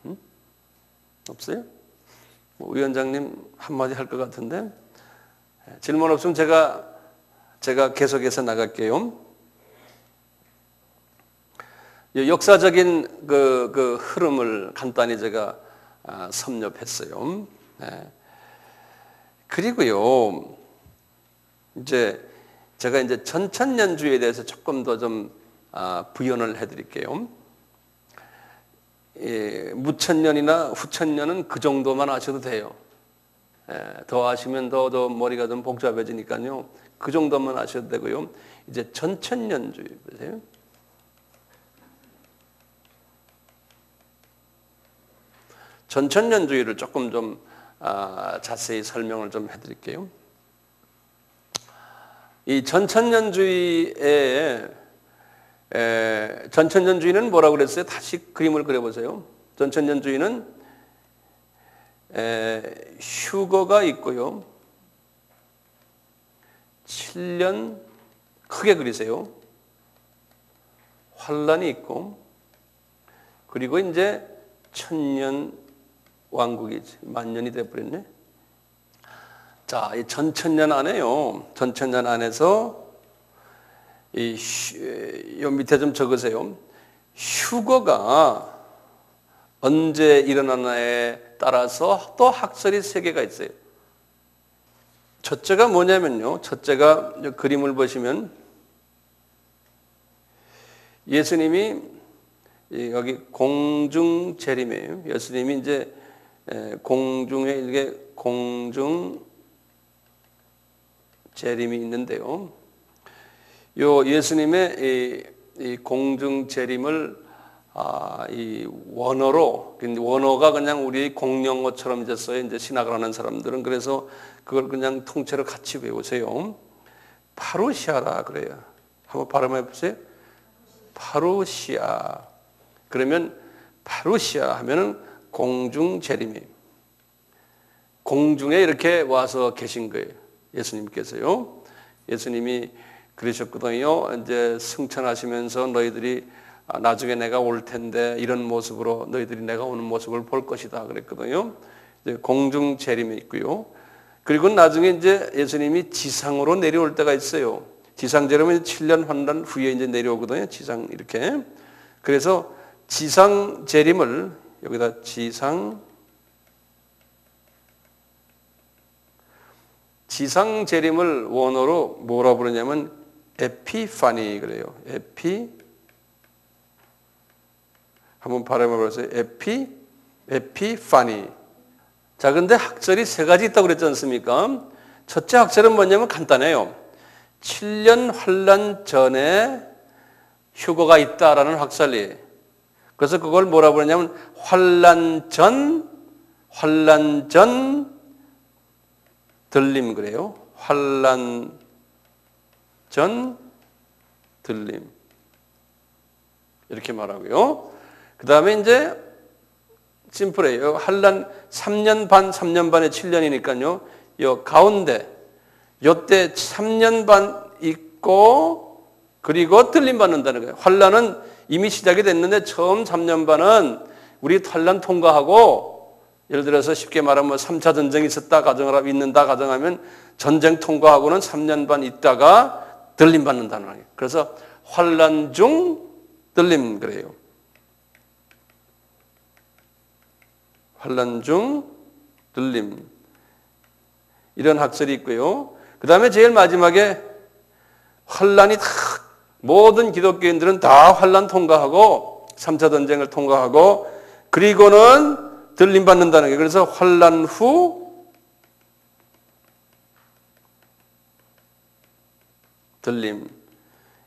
응? 없어요? 뭐 위원장님 한마디 할 것 같은데. 질문 없으면 제가 계속해서 나갈게요. 역사적인 그 흐름을 간단히 제가 섭렵했어요. 네. 그리고요, 제가 이제 전천년주의에 대해서 조금 더 좀 부연을 해드릴게요. 무천년이나 후천년은 그 정도만 아셔도 돼요. 더 아시면 더 머리가 좀 복잡해지니까요. 그 정도만 아셔도 되고요. 이제 전천년주의 보세요. 전천년주의를 조금 좀 자세히 설명을 좀 해드릴게요. 이 전천년주의는 뭐라고 그랬어요? 다시 그림을 그려보세요. 전천년주의는 휴거가 있고요. 7년 크게 그리세요. 환란이 있고, 그리고 이제 천년 왕국이지. 만년이 돼버렸네. 자, 이 전천년 안에요. 전천년 안에서 요 밑에 좀 적으세요. 휴거가 언제 일어나냐에 따라서 또 학설이 3개가 있어요. 첫째가 뭐냐면요. 첫째가 그림을 보시면 예수님이 여기 공중 재림이에요. 예수님이 이제 공중에 이게 공중 재림이 있는데요. 요 예수님의 이 공중 재림을 이 원어로, 원어가 그냥 우리 공용어처럼 됐어요. 이제 신학을 하는 사람들은. 그래서 그걸 그냥 통째로 같이 외우세요. 파루시아라 그래요. 한번 발음해 보세요. 파루시아. 그러면 파루시아 하면은 공중 재림이에요. 공중에 이렇게 와서 계신 거예요. 예수님께서요. 예수님이 그러셨거든요. 이제 승천하시면서 너희들이 나중에 내가 올 텐데 이런 모습으로 너희들이 내가 오는 모습을 볼 것이다 그랬거든요. 이제 공중 재림이 있고요. 그리고 나중에 이제 예수님이 지상으로 내려올 때가 있어요. 지상 재림은 7년 환란 후에 이제 내려오거든요. 지상 이렇게. 그래서 지상 재림을 여기다 지상 재림을 원어로 뭐라 부르냐면 에피파니 그래요. 한번 발음해 보세요. 에피파니. 자, 근데 학설이 3가지 있다고 그랬지 않습니까? 첫째 학설은 뭐냐면 간단해요. 7년 환란 전에 휴거가 있다라는 학설이. 그래서 그걸 뭐라 부르냐면 환란 전 들림 그래요. 환란 전 들림. 이렇게 말하고요. 그 다음에 이제 심플해요. 환란 3년 반에 7년이니까요. 이 가운데 요때 3년 반 있고 그리고 들림 받는다는 거예요. 환란은 이미 시작이 됐는데 처음 3년 반은 우리 환란 통과하고, 예를 들어서 쉽게 말하면 3차 전쟁이 있는다 가정하면 전쟁 통과하고는 3년 반 있다가 들림 받는다는 거예요. 그래서 환란 중 들림 그래요. 환란 중 들림, 이런 학설이 있고요. 그 다음에 제일 마지막에 환란이 다, 모든 기독교인들은 다 환란 통과하고 3차 전쟁을 통과하고 그리고는 들림 받는다는 게, 그래서 환란 후 들림,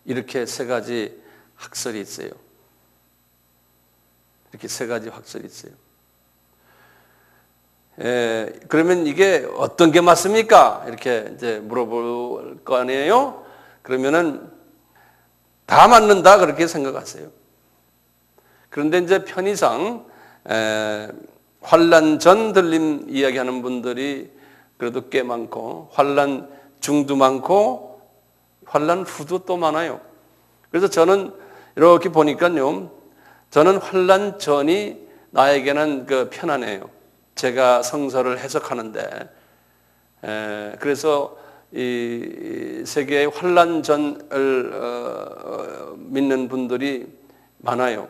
이렇게 세 가지 학설이 있어요. 이렇게 세 가지 학설이 있어요. 그러면 이게 어떤 게 맞습니까? 이렇게 이제 물어볼 거 아니에요? 그러면은 다 맞는다 그렇게 생각하세요. 그런데 이제 편의상 환란 전 들림 이야기하는 분들이 그래도 꽤 많고, 환란 중도 많고, 환란 후도 또 많아요. 그래서 저는 이렇게 보니까요, 저는 환란 전이 나에게는 그 편안해요. 제가 성서를 해석하는데, 그래서 이 세계의 환란 전을 믿는 분들이 많아요.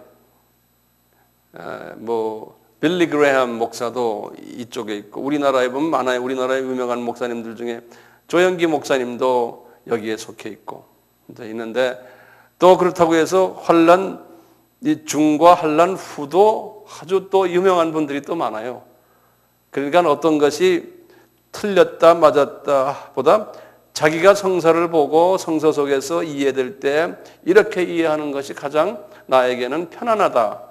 뭐 빌리 그레함 목사도 이쪽에 있고, 우리나라에 보면 많아요. 우리나라의 유명한 목사님들 중에 조영기 목사님도 여기에 속해 있고 있는데, 또 그렇다고 해서 환란 중과 환란 후도 아주 또 유명한 분들이 또 많아요. 그러니까 어떤 것이 틀렸다 맞았다 보다 자기가 성서를 보고 성서 속에서 이해될 때 이렇게 이해하는 것이 가장 나에게는 편안하다,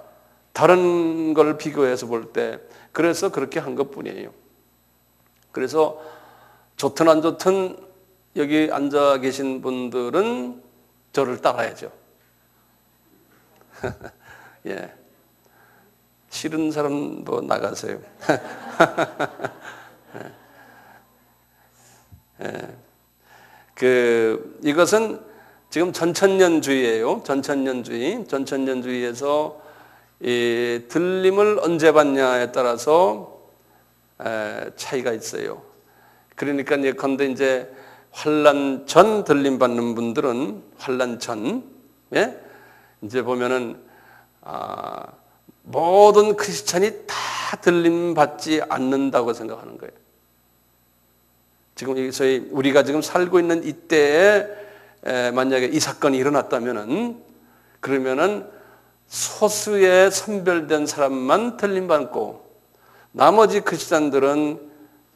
다른 걸 비교해서 볼 때. 그래서 그렇게 한 것뿐이에요. 그래서 좋든 안 좋든 여기 앉아 계신 분들은 저를 따라야죠. 예. 싫은 사람도 나가세요. 예. 이것은 지금 전천년주의예요. 전천년주의에서 이 들림을 언제 받냐에 따라서 차이가 있어요. 그러니까 예컨대 이제 환란 전 들림 받는 분들은 환란 전, 예? 이제 보면은 모든 크리스찬이 다 들림 받지 않는다고 생각하는 거예요. 지금 우리가 지금 살고 있는 이때에 만약에 이 사건이 일어났다면은, 그러면은 소수의 선별된 사람만 들림 받고 나머지 크리스찬들은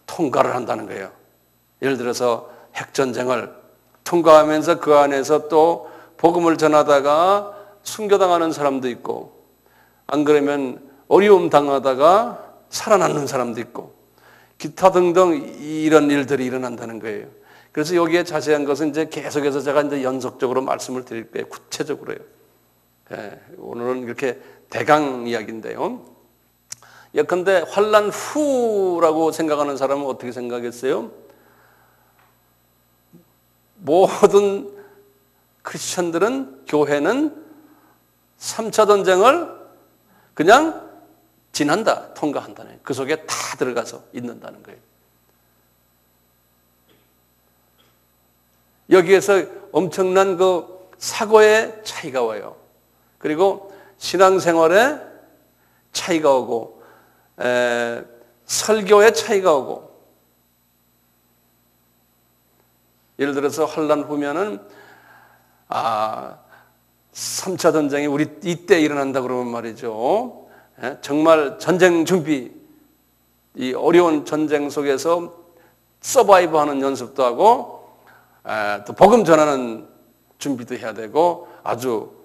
통과를 한다는 거예요. 예를 들어서 핵전쟁을 통과하면서 그 안에서 또 복음을 전하다가 순교당하는 사람도 있고, 안 그러면 어려움 당하다가 살아남는 사람도 있고, 기타 등등 이런 일들이 일어난다는 거예요. 그래서 여기에 자세한 것은 이제 계속해서 제가 이제 연속적으로 말씀을 드릴 거예요. 구체적으로요. 예, 오늘은 이렇게 대강 이야기인데요. 예컨대 환란 후라고 생각하는 사람은 어떻게 생각했어요? 모든 크리스천들은, 교회는 3차 전쟁을 그냥 지난다, 통과한다는 거예요. 그 속에 다 들어가서 있는다는 거예요. 여기에서 엄청난 그 사고의 차이가 와요. 그리고 신앙생활에 차이가 오고, 설교에 차이가 오고. 예를 들어서 환란 후면은 3차 전쟁이 우리 이때 일어난다 그러면 말이죠. 정말 전쟁 준비, 이 어려운 전쟁 속에서 서바이브하는 연습도 하고, 또 복음 전하는 준비도 해야 되고, 아주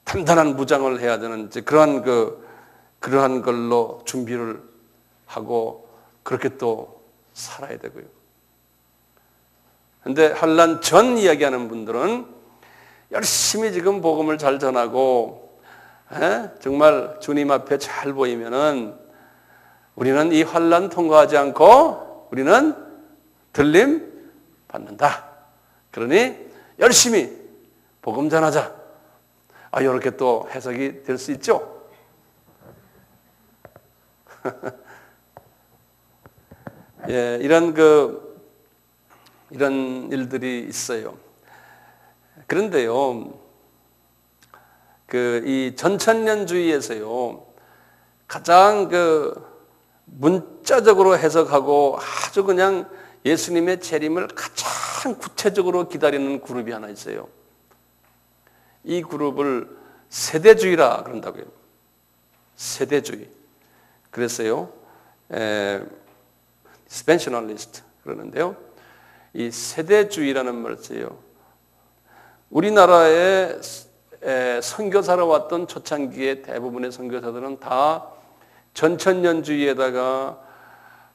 단단한 무장을 해야 되는 이제 그러한 걸로 준비를 하고 그렇게 또 살아야 되고요. 그런데 환란 전 이야기하는 분들은 열심히 지금 복음을 잘 전하고, 정말 주님 앞에 잘 보이면은 우리는 이 환란 통과하지 않고 우리는 들림 받는다. 그러니 열심히 복음 전하자. 이렇게 또 해석이 될 수 있죠. 예, 이런 일들이 있어요. 그런데요, 이 전천년주의에서요, 가장 문자적으로 해석하고 아주 그냥 예수님의 재림을 가장 구체적으로 기다리는 그룹이 하나 있어요. 이 그룹을 세대주의라 그런다고요. 세대주의. 그랬어요. 스펜셔널리스트 그러는데요. 이 세대주의라는 말을 써요. 우리나라에 선교사로 왔던 초창기의 대부분의 선교사들은 다 전천년주의에다가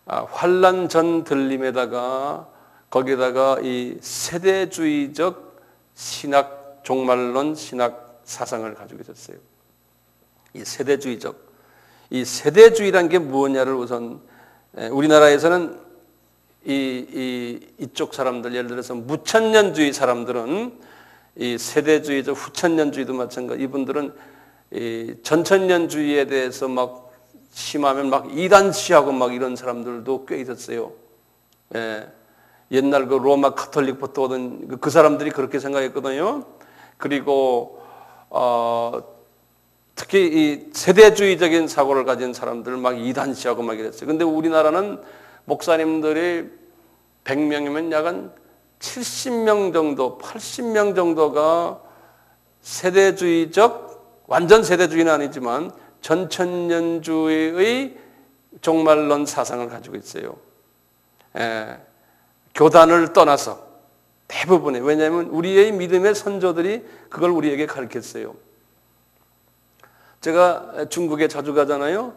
환란 전 들림에다가 거기에다가 이 세대주의적 신학, 종말론 신학 사상을 가지고 있었어요. 이 세대주의란 게 무엇냐를 우선 우리나라에서는 이쪽 사람들, 예를 들어서 무천년주의 사람들은 이 세대주의적 후천년주의도 마찬가지. 이분들은 이 전천년주의에 대해서 막 심하면 막 이단시하고 막 이런 사람들도 꽤 있었어요. 옛날 로마 카톨릭부터 오던 그 사람들이 그렇게 생각했거든요. 그리고 특히 이 세대주의적인 사고를 가진 사람들 막 이단시하고 막 이랬어요. 근데 우리나라는 목사님들이 100명이면 약 한 70명 정도, 80명 정도가 세대주의적, 완전 세대주의는 아니지만 전천년주의의 종말론 사상을 가지고 있어요. 교단을 떠나서 대부분의, 왜냐하면 우리의 믿음의 선조들이 그걸 우리에게 가르쳤어요. 제가 중국에 자주 가잖아요.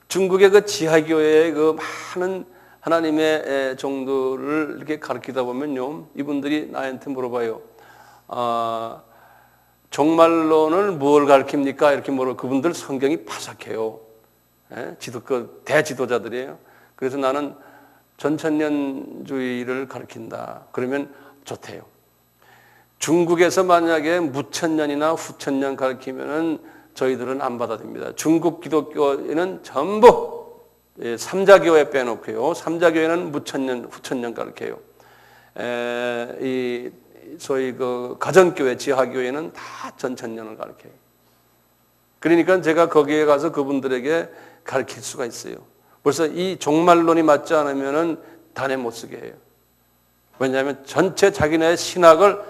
중국의 그 지하교회의 그 많은 하나님의 종들을 이렇게 가르치다 보면요, 이분들이 나한테 물어봐요. 종말론을 뭘 가르칩니까? 이렇게 물어. 그분들 성경이 파삭해요. 대지도자들이에요. 그래서 나는 전천년주의를 가르친다. 그러면 좋대요. 중국에서 만약에 무천년이나 후천년 가르치면은 저희들은 안 받아들입니다. 중국 기독교에는 전부 삼자교회 빼놓고요. 삼자교회는 무천년, 후천년 가르쳐요. 소위 그 가정교회, 지하교회는 다 전천년을 가르쳐요. 그러니까 제가 거기에 가서 그분들에게 가르칠 수가 있어요. 벌써 이 종말론이 맞지 않으면은 단에 못 쓰게 해요. 왜냐하면 전체 자기네 신학을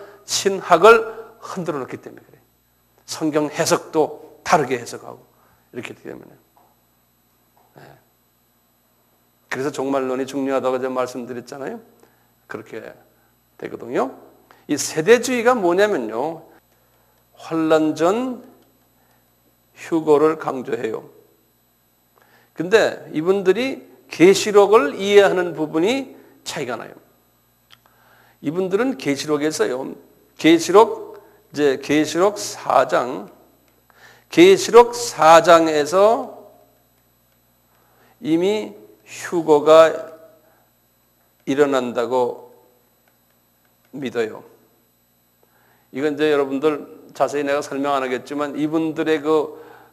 흔들어 놓기 때문에 그래요. 성경 해석도 다르게 해석하고 이렇게 되기 때문에. 그래서 종말론이 중요하다고 제가 말씀드렸잖아요. 그렇게 되거든요. 이 세대주의가 뭐냐면요, 환란 전 휴거를 강조해요. 근데 이분들이 계시록을 이해하는 부분이 차이가 나요. 이분들은 계시록에서요, 계시록 4장에서 이미 휴거가 일어난다고 믿어요. 이건 이제 여러분들 자세히 내가 설명 안 하겠지만 이분들의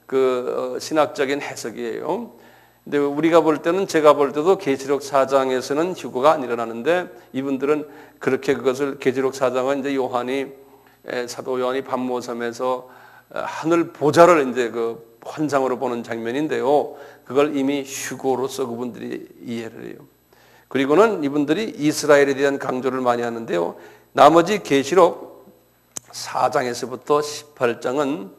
그 신학적인 해석이에요. 근데 우리가 볼 때는, 제가 볼 때도 계시록 4장에서는 휴거가 안 일어나는데, 이분들은 그렇게 그것을, 계시록 4장은 이제 사도 요한이 반모섬에서 하늘 보좌를 이제 그 환상으로 보는 장면인데요. 그걸 이미 휴거로서 그분들이 이해를 해요. 그리고는 이분들이 이스라엘에 대한 강조를 많이 하는데요. 나머지 계시록 4장에서부터 18장은,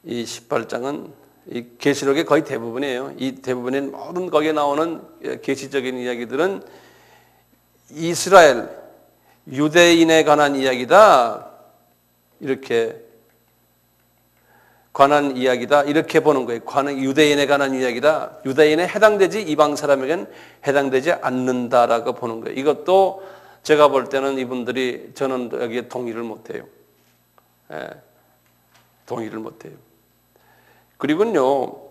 이 18장은 이 계시록의 거의 대부분이에요. 이 대부분의 모든 거기에 나오는 계시적인 이야기들은 이스라엘, 유대인에 관한 이야기다. 이렇게 관한 이야기다. 이렇게 보는 거예요. 유대인에 관한 이야기다. 유대인에 해당되지 이방 사람에게는 해당되지 않는다라고 보는 거예요. 이것도 제가 볼 때는 저는 여기에 동의를 못해요. 동의를 못해요. 그리고요,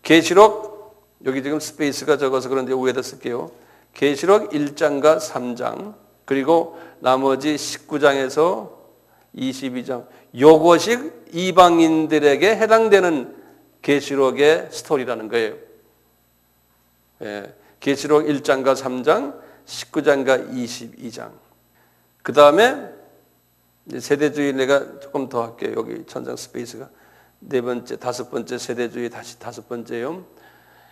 계시록, 여기 지금 스페이스가 적어서 그런데 위에다 쓸게요. 계시록 1장과 3장 그리고 나머지 19장에서 22장 요것이 이방인들에게 해당되는 계시록의 스토리라는 거예요. 예, 계시록 1장과 3장, 19장과 22장. 그 다음에 세대주의 내가 조금 더 할게요. 여기 천장 스페이스가 네 번째, 다섯 번째 세대주의 다시 다섯 번째요.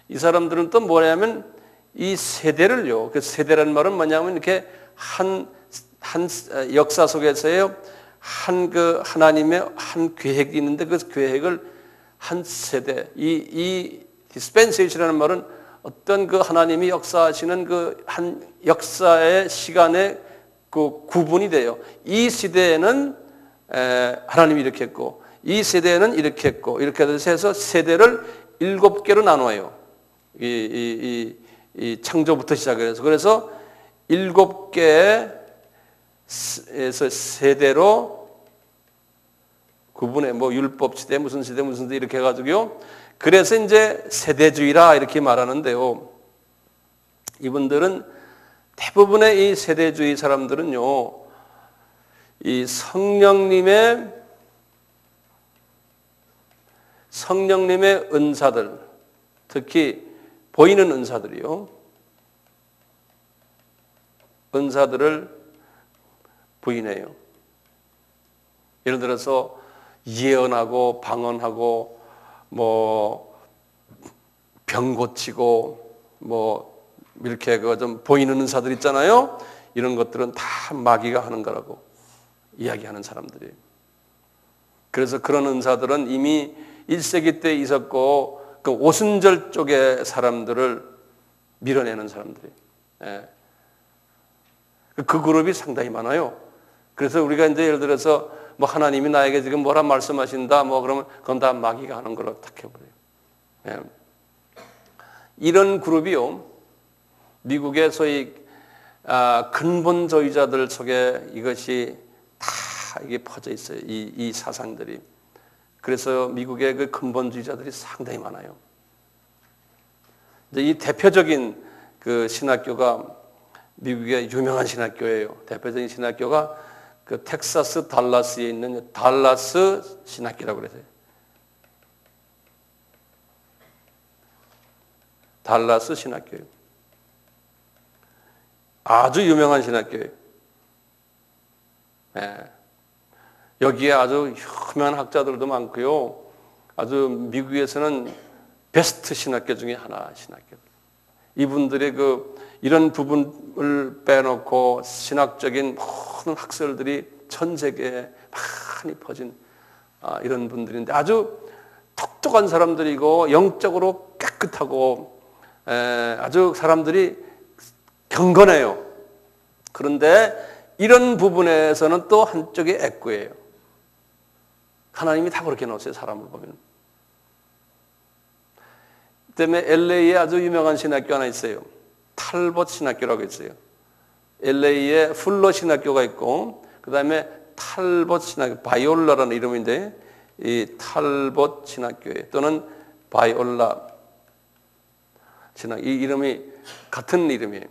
이 사람들은 또 뭐냐면 이 세대를요. 그 세대라는 말은 뭐냐면 이렇게 한 역사 속에서요. 그 하나님의 한 계획이 있는데 그 계획을 한 세대 이 dispensation이라는 말은 어떤 그 하나님이 역사하시는 그 한 역사의 시간에 그 구분이 돼요. 이 시대에는 하나님이 이렇게 했고 이 세대에는 이렇게 했고 이렇게 해서 세대를 7개로 나눠요. 이 창조부터 시작해서 그래서 7개의 세대로 구분해 뭐 율법 시대 무슨 시대 이렇게 해가지고요. 그래서 이제 세대주의라 이렇게 말하는데요. 이분들은 대부분의 이 세대주의 사람들은요, 이 성령님의 은사들, 특히 보이는 은사들이요, 은사들을 부인해요. 예를 들어서 예언하고 방언하고 뭐 병 고치고 뭐 이렇게 그 좀 보이는 은사들 있잖아요. 이런 것들은 다 마귀가 하는 거라고 이야기하는 사람들이에요. 그래서 그런 은사들은 이미 1세기 때 있었고 그 오순절 쪽의 사람들을 밀어내는 사람들이에요. 예. 그 그룹이 상당히 많아요. 그래서 우리가 이제 예를 들어서 뭐 하나님이 나에게 지금 뭐라 말씀하신다 뭐 그러면 그건 다 마귀가 하는 걸로 딱 해버려요. 예. 이런 그룹이요. 미국의 소위 근본주의자들 속에 이것이 다 이게 퍼져 있어요. 이 사상들이. 그래서 미국의 그 근본주의자들이 상당히 많아요. 이제 이 대표적인 그 신학교가 미국의 유명한 신학교예요. 대표적인 신학교가 그 텍사스 달라스에 있는 달라스 신학교라고 그래서요. 달라스 신학교예요. 아주 유명한 신학교예요. 네. 여기에 아주 유명한 학자들도 많고요. 아주 미국에서는 베스트 신학교 중에 하나 신학교. 이분들의 이런 부분을 빼놓고 신학적인 모든 학설들이 전 세계에 많이 퍼진 이런 분들인데 아주 똑똑한 사람들이고 영적으로 깨끗하고 아주 사람들이 경건해요. 그런데 이런 부분에서는 또 한쪽이 애꾸예요. 하나님이 다 그렇게 놓으세요. 사람을 보면. 그다음에 LA에 아주 유명한 신학교 하나 있어요. 탈봇 신학교라고 있어요. LA에 풀러 신학교가 있고 그 다음에 탈봇 신학교, 바이올라라는 이름인데 이 탈봇 신학교에 또는 바이올라 신학 이 이름이 같은 이름이에요.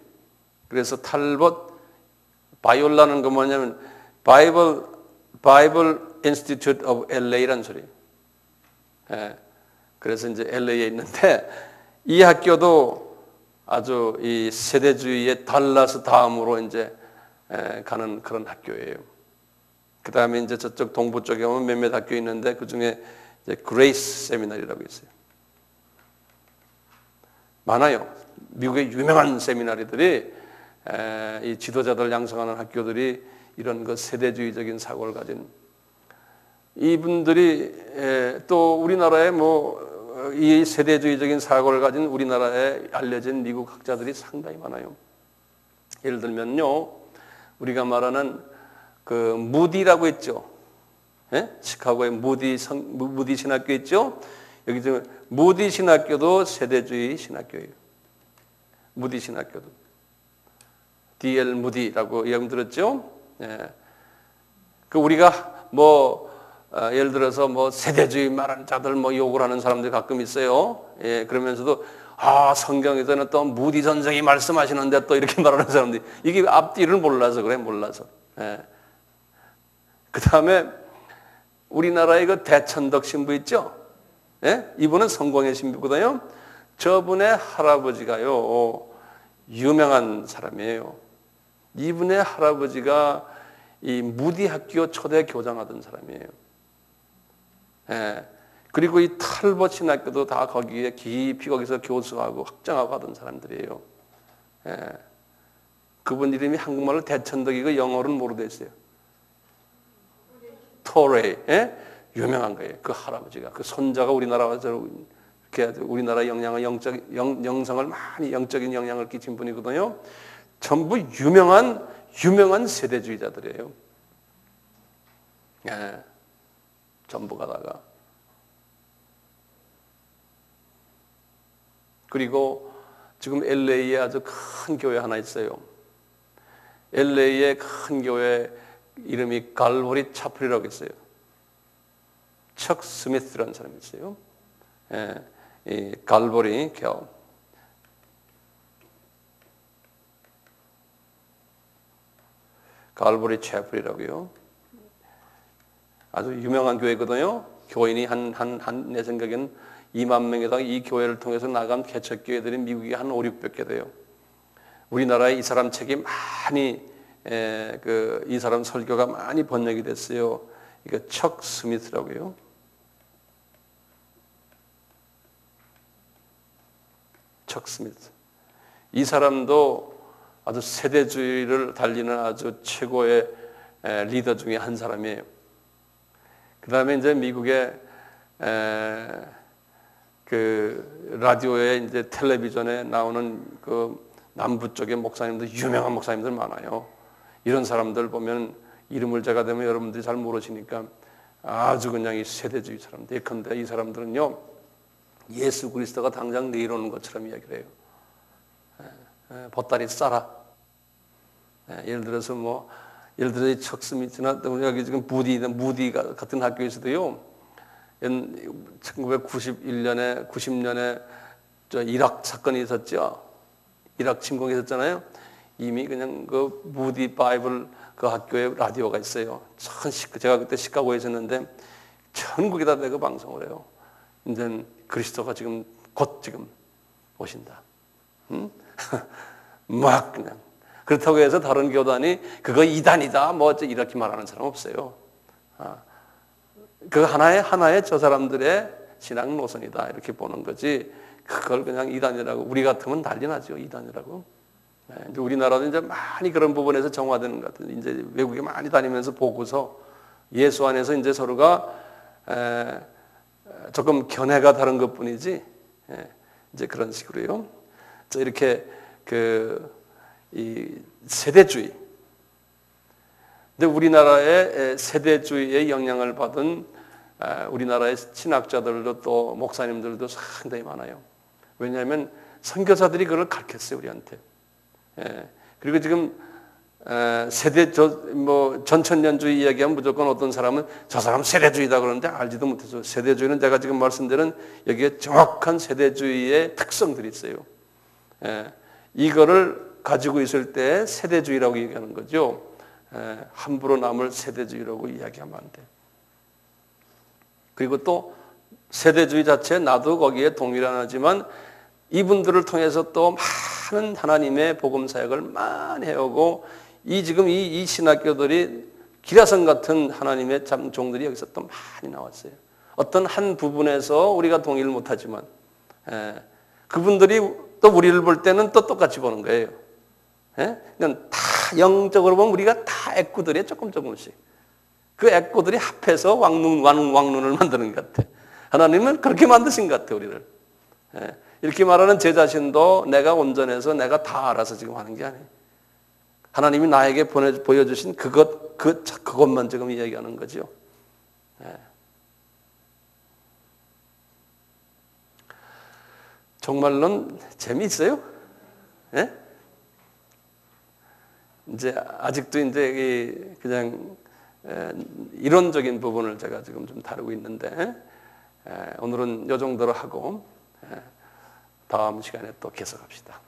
그래서 탈봇 바이올라는 건 뭐냐면 바이블 인스티튜트 오브 LA라는 소리예요. 예. 그래서 이제 LA에 있는데 이 학교도 아주 이 세대주의의 달라스 다음으로 이제 가는 그런 학교예요. 그 다음에 이제 저쪽 동부 쪽에 오면 몇몇 학교 있는데 그 중에 이제 그레이스 세미나리라고 있어요. 많아요. 미국의 유명한 세미나리들이 이 지도자들 양성하는 학교들이 이런 그 세대주의적인 사고를 가진 이분들이 또 우리나라에 뭐 이 세대주의적인 사고를 가진 우리나라에 알려진 미국 학자들이 상당히 많아요. 예를 들면요, 우리가 말하는 그 무디라고 있죠. 예? 시카고의 무디 신학교 있죠. 여기 지금 무디 신학교도 세대주의 신학교예요. 무디 신학교도 D.L. 무디라고 이야기 들었죠. 예. 그 우리가 뭐 예를 들어서 뭐 세대주의 말하는 자들 뭐 욕을 하는 사람들이 가끔 있어요. 예, 그러면서도 성경에서는 또 무디 선생이 말씀하시는데 또 이렇게 말하는 사람들이, 이게 앞뒤를 몰라서 그래, 몰라서. 예. 그 다음에 우리나라의 그 대천덕 신부 있죠? 예? 이분은 성공의 신부거든요. 저분의 할아버지가요, 유명한 사람이에요. 이분의 할아버지가 이 무디 학교 초대 교장하던 사람이에요. 예. 그리고 이 탈벗 신학교도 다 거기에 깊이 거기서 교수하고 학장하고 하던 사람들이에요. 예. 그분 이름이 한국말로 대천덕이고 영어로는 뭐로 돼 있어요? 토레이. 예? 유명한 거예요. 그 할아버지가. 그 손자가 우리나라 와서 이렇게 우리나라 영성을 많이 영적인 영향을 끼친 분이거든요. 전부 유명한 세대주의자들이에요. 예. 전부가 다가. 그리고 지금 LA에 아주 큰 교회 하나 있어요. LA의 큰 교회 이름이 갈보리 차플이라고 있어요. 척 스미스라는 사람이 있어요. 예, 이 갈보리 교. 갈보리 차플이라고요. 아주 유명한 교회거든요. 교인이 내 생각에는 2만 명에다가 이 교회를 통해서 나간 개척교회들이 미국에 한 5, 600개 돼요. 우리나라에 이 사람 책이 많이, 이 사람 설교가 많이 번역이 됐어요. 이거 척 스미스라고요. 척 스미스. 이 사람도 아주 세대주의를 달리는 아주 최고의 리더 중에 한 사람이에요. 그 다음에 이제 미국의 그 라디오에 이제 텔레비전에 나오는 그 남부 쪽의 목사님들, 유명한 목사님들 많아요. 이런 사람들 보면 이름을 제가 대면 여러분들이 잘 모르시니까 아주 그냥 이 세대주의 사람들. 예컨대 이 사람들은요, 예수 그리스도가 당장 내일 오는 것처럼 이야기를 해요. 보따리 싸라. 예를 들어서 이 척스미트나 여기 지금 무디 같은 학교에서도요, 1991년에 90년에 저 이락 사건이 있었죠. 이락 침공이 있었잖아요. 이미 그냥 그 무디 바이블 그 학교에 라디오가 있어요. 제가 그때 시카고에 있었는데 전국에다 내가 방송을 해요. 이제 그리스도가 곧 오신다. 응? 막 그냥. 그렇다고 해서 다른 교단이 그거 이단이다 이렇게 말하는 사람 없어요. 그 하나의 저 사람들의 신앙 노선이다 이렇게 보는 거지, 그걸 그냥 이단이라고, 우리 같으면 난리 나죠, 이단이라고. 이제 우리나라도 이제 많이 그런 부분에서 정화되는 것 같아요. 이제 외국에 많이 다니면서 보고서 예수 안에서 이제 서로가 조금 견해가 다른 것 뿐이지, 이제 그런 식으로요. 이렇게 이 세대주의. 근데 우리나라의 세대주의의 영향을 받은 우리나라의 신학자들도 또 목사님들도 상당히 많아요. 왜냐하면 선교사들이 그걸 가르쳤어요, 우리한테. 그리고 지금 전천년주의 이야기하면 무조건 어떤 사람은 저 사람 세대주의다 그러는데 알지도 못해서, 세대주의는 제가 지금 말씀드린 여기에 정확한 세대주의의 특성들이 있어요. 이거를 가지고 있을 때 세대주의라고 얘기하는 거죠. 함부로 남을 세대주의라고 이야기하면 안 돼. 그리고 또 세대주의 자체 나도 거기에 동의를 안 하지만 이분들을 통해서 또 많은 하나님의 복음 사역을 많이 해오고, 지금 이 신학교들이 기라성 같은 하나님의 참 종들이 여기서 또 많이 나왔어요. 어떤 한 부분에서 우리가 동의를 못하지만 그분들이 또 우리를 볼 때는 또 똑같이 보는 거예요. 그러니까 다 영적으로 보면 우리가 다 애꾸들이에요. 조금씩. 그 애꾸들이 합해서 왕눈을 만드는 것 같아. 하나님은 그렇게 만드신 것 같아, 우리를. 이렇게 말하는 제 자신도 내가 온전해서 내가 다 알아서 지금 하는 게 아니에요. 하나님이 나에게 보여주신 그것만 지금 이야기하는 거죠. 정말로는 재미있어요. 이제 아직도 이제 그냥 이론적인 부분을 제가 지금 좀 다루고 있는데, 오늘은 이 정도로 하고 다음 시간에 또 계속합시다.